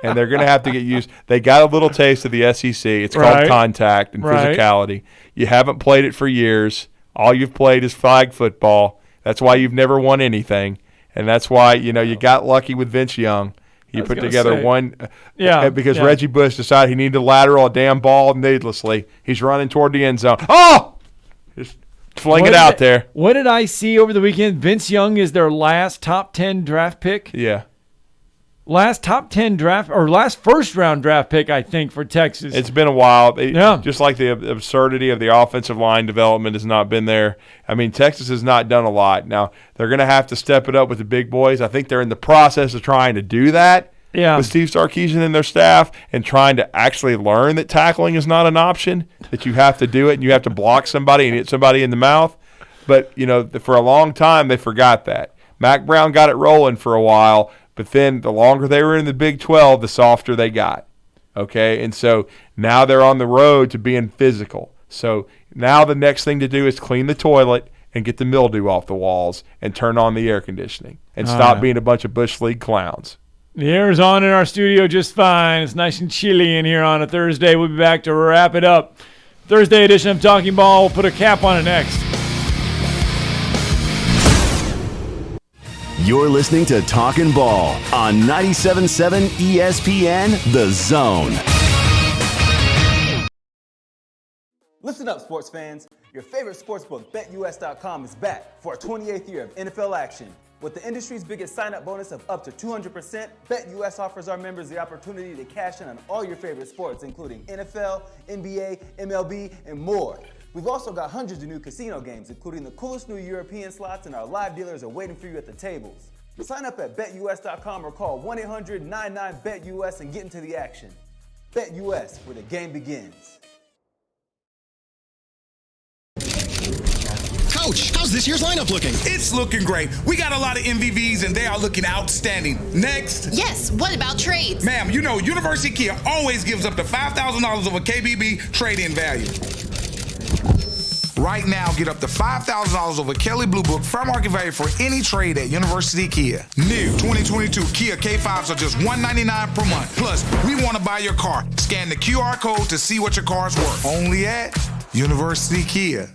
and they're going to have to get used. They got a little taste of the SEC. It's called contact and physicality. You haven't played it for years. All you've played is flag football. That's why you've never won anything, and that's why you got lucky with Vince Young. He put together because Reggie Bush decided he needed to lateral a damn ball needlessly. He's running toward the end zone. Oh! Just fling it out there. What did I see over the weekend? Vince Young is their last top 10 draft pick. Yeah. Last top 10 draft or last first round draft pick, I think, for Texas. It's been a while. Just like the absurdity of the offensive line development has not been there. I mean, Texas has not done a lot. Now, they're going to have to step it up with the big boys. I think they're in the process of trying to do that. With Steve Sarkisian and their staff, and trying to actually learn that tackling is not an option, that you have to do it and you have to block somebody and hit somebody in the mouth. But, for a long time they forgot that. Mac Brown got it rolling for a while, but then the longer they were in the Big 12, the softer they got. Okay? And so now they're on the road to being physical. So now the next thing to do is clean the toilet and get the mildew off the walls and turn on the air conditioning and stop being a bunch of Bush League clowns. The air is on in our studio just fine. It's nice and chilly in here on a Thursday. We'll be back to wrap it up. Thursday edition of Talking Ball. We'll put a cap on it next. You're listening to Talkin' Ball on 97.7 ESPN The Zone. Listen up, sports fans. Your favorite sportsbook, BetUS.com, is back for our 28th year of NFL action. With the industry's biggest sign-up bonus of up to 200%, BetUS offers our members the opportunity to cash in on all your favorite sports, including NFL, NBA, MLB, and more. We've also got hundreds of new casino games, including the coolest new European slots, and our live dealers are waiting for you at the tables. Sign up at BetUS.com or call 1-800-99-BET-US and get into the action. BetUS, where the game begins. Coach, how's this year's lineup looking? It's looking great. We got a lot of MVVs and they are looking outstanding. Next. Yes, what about trades? Ma'am, you know University Kia always gives up to $5,000 of a KBB trade-in value. Right now, get up to $5,000 over Kelly Blue Book fair market value for any trade at University Kia. New 2022 Kia K5s are just $199 per month. Plus, we want to buy your car. Scan the QR code to see what your car's worth. Only at University Kia.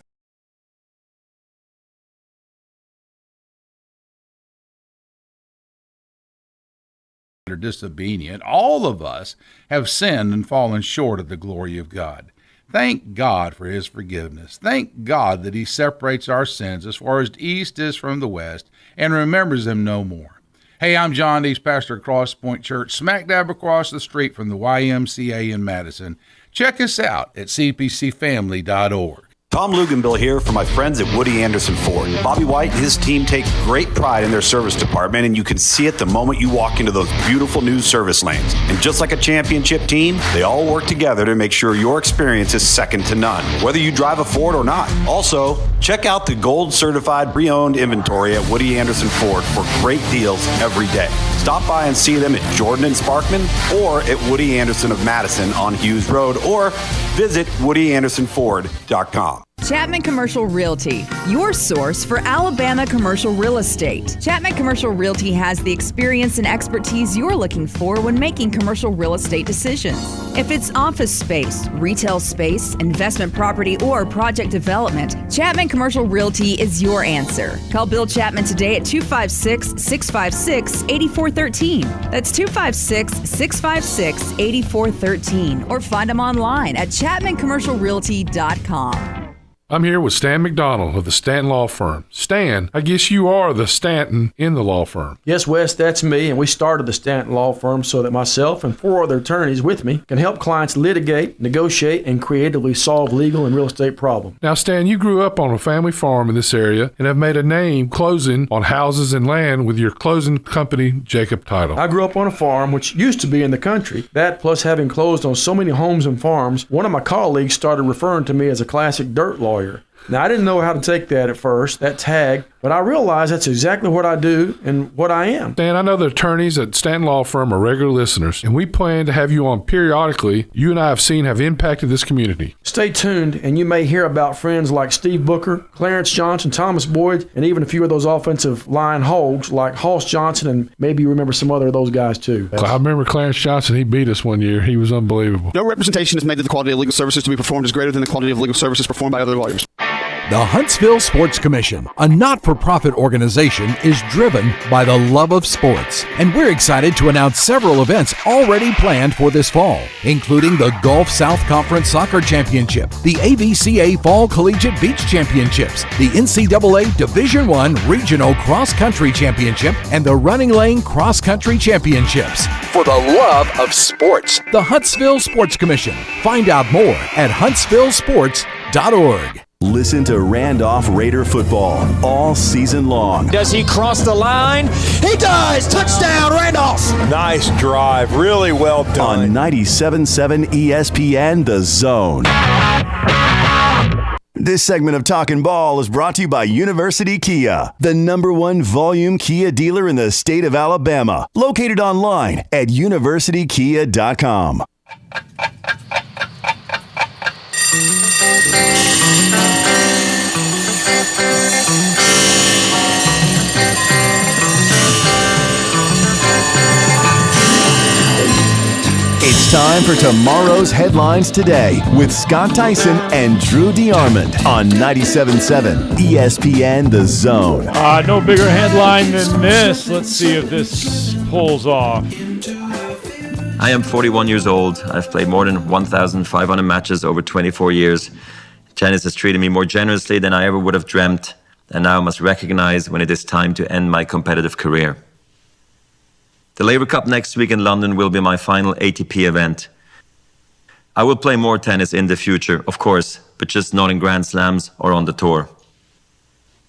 Are disobedient. All of us have sinned and fallen short of the glory of God. Thank God for his forgiveness. Thank God that he separates our sins as far as the east is from the west and remembers them no more. Hey, I'm John Dees, pastor at Cross Point Church, smack dab across the street from the YMCA in Madison. Check us out at cpcfamily.org. Tom Luganbill here for my friends at Woody Anderson Ford. Bobby White and his team take great pride in their service department, and you can see it the moment you walk into those beautiful new service lanes. And just like a championship team, they all work together to make sure your experience is second to none, whether you drive a Ford or not. Also, check out the gold certified pre-owned inventory at Woody Anderson Ford for great deals every day. Stop by and see them at Jordan and Sparkman or at Woody Anderson of Madison on Hughes Road, or visit WoodyAndersonFord.com. Chapman Commercial Realty, your source for Alabama commercial real estate. Chapman Commercial Realty has the experience and expertise you're looking for when making commercial real estate decisions. If it's office space, retail space, investment property, or project development, Chapman Commercial Realty is your answer. Call Bill Chapman today at 256-656-8413. That's 256-656-8413. Or find them online at chapmancommercialrealty.com. I'm here with Stan McDonald of the Stanton Law Firm. Stan, I guess you are the Stanton in the law firm. Yes, Wes, that's me, and we started the Stanton Law Firm so that myself and 4 other attorneys with me can help clients litigate, negotiate, and creatively solve legal and real estate problems. Now, Stan, you grew up on a family farm in this area and have made a name closing on houses and land with your closing company, Jacob Title. I grew up on a farm which used to be in the country. That, plus having closed on so many homes and farms, one of my colleagues started referring to me as a classic dirt lawyer. Now, I didn't know how to take that at first, that tag, but I realized that's exactly what I do and what I am. Dan, I know the attorneys at Stanton Law Firm are regular listeners, and we plan to have you on periodically. You and I have seen have impacted this community. Stay tuned, and you may hear about friends like Steve Booker, Clarence Johnson, Thomas Boyd, and even a few of those offensive line hogs like Hoss Johnson, and maybe you remember some other of those guys too. I remember Clarence Johnson. He beat us one year. He was unbelievable. No representation is made that the quality of legal services to be performed is greater than the quality of legal services performed by other lawyers. The Huntsville Sports Commission, a not-for-profit organization, is driven by the love of sports. And we're excited to announce several events already planned for this fall, including the Gulf South Conference Soccer Championship, the AVCA Fall Collegiate Beach Championships, the NCAA Division I Regional Cross Country Championship, and the Running Lane Cross Country Championships. For the love of sports, the Huntsville Sports Commission. Find out more at huntsvillesports.org. Listen to Randolph Raider football all season long. Does he cross the line? He does! Touchdown, Randolph! Nice drive. Really well done. On 97.7 ESPN, The Zone. This segment of Talkin' Ball is brought to you by University Kia, the #1 volume Kia dealer in the state of Alabama. Located online at universitykia.com. It's time for tomorrow's headlines today with Scott Tyson and Drew DeArmond on 97.7 ESPN The Zone. No bigger headline than this. Let's see if this pulls off. I am 41 years old. I've played more than 1,500 matches over 24 years. Tennis has treated me more generously than I ever would have dreamt, and now I must recognize when it is time to end my competitive career. The Laver Cup next week in London will be my final ATP event. I will play more tennis in the future, of course, but just not in Grand Slams or on the tour.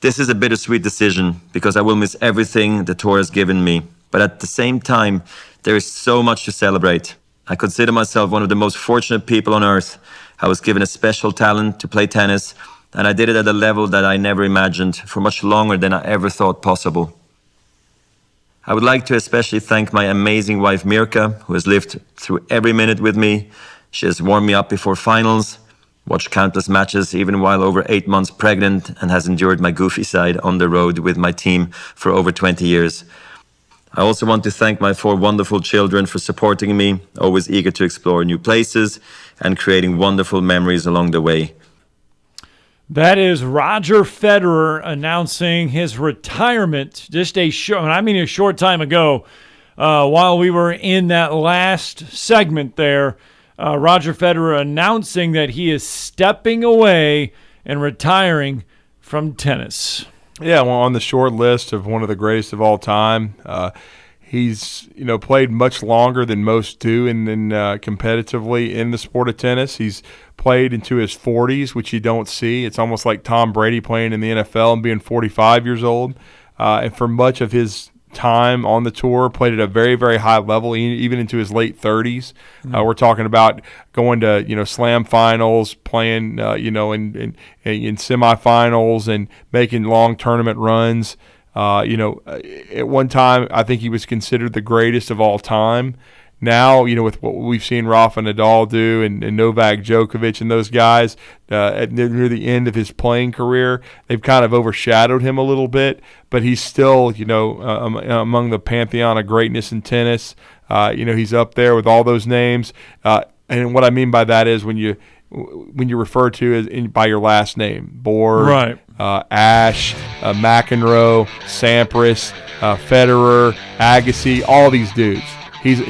This is a bittersweet decision because I will miss everything the tour has given me, but at the same time, there is so much to celebrate. I consider myself one of the most fortunate people on earth. I was given a special talent to play tennis, and I did it at a level that I never imagined for much longer than I ever thought possible. I would like to especially thank my amazing wife Mirka, who has lived through every minute with me. She has warmed me up before finals, watched countless matches even while over 8 months pregnant, and has endured my goofy side on the road with my team for over 20 years. I also want to thank my 4 wonderful children for supporting me, always eager to explore new places and creating wonderful memories along the way. That is Roger Federer announcing his retirement just a short time ago. While we were in that last segment there, Roger Federer announcing that he is stepping away and retiring from tennis. Yeah, well, on the short list of one of the greatest of all time. He's played much longer than most do in competitively in the sport of tennis. He's played into his 40s, which you don't see. It's almost like Tom Brady playing in the NFL and being 45 years old. And for much of his time on the tour, played at a very, very high level, even into his late 30s. We're talking about going to slam finals, playing in semifinals, and making long tournament runs. At one time, I think he was considered the greatest of all time. Now, with what we've seen Rafa Nadal do and Novak Djokovic and those guys near the end of his playing career, they've kind of overshadowed him a little bit. But he's still, among the pantheon of greatness in tennis. He's up there with all those names. And what I mean by that is when you refer to by your last name, Borg, right. Ash, McEnroe, Sampras, Federer, Agassi, all these dudes. He's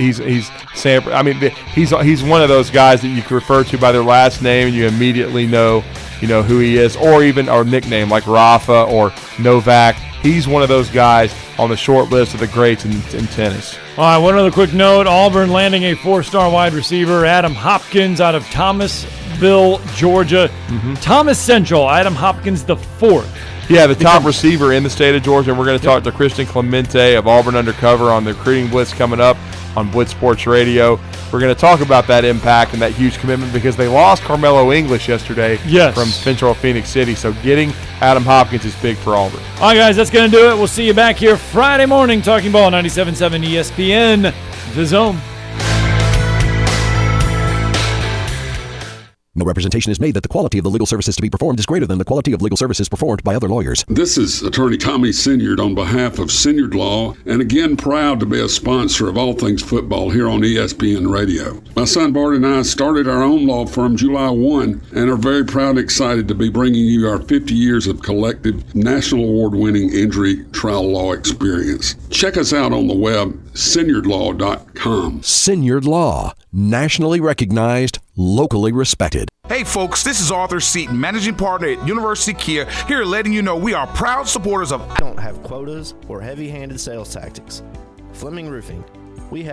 Sampras. I mean, he's one of those guys that you can refer to by their last name and you immediately know who he is, or even our nickname like Rafa or Novak. He's one of those guys on the short list of the greats in tennis. All right, one other quick note. Auburn landing a 4-star wide receiver, Adam Hopkins, out of Thomasville, Georgia. Thomas Central, Adam Hopkins the 4th. Yeah, the top receiver in the state of Georgia. And we're going to talk to Christian Clemente of Auburn Undercover on the Recruiting Blitz coming up on Blitz Sports Radio. We're going to talk about that impact and that huge commitment because they lost Carmelo English yesterday from Central Phoenix City. So getting Adam Hopkins is big for Auburn. All right, guys, that's going to do it. We'll see you back here Friday morning, Talking Ball, 97.7 ESPN, The Zone. No representation is made that the quality of the legal services to be performed is greater than the quality of legal services performed by other lawyers. This is Attorney Tommy Sinyard on behalf of Sinyard Law, and again proud to be a sponsor of all things football here on ESPN Radio. My son Bart and I started our own law firm July 1 and are very proud and excited to be bringing you our 50 years of collective national award-winning injury trial law experience. Check us out on the web, sinyardlaw.com. Sinyard Law, nationally recognized, locally respected. Hey folks, this is Arthur Seaton, managing partner at University Kia, here letting you know we are proud supporters of don't have quotas or heavy-handed sales tactics. Fleming Roofing, we have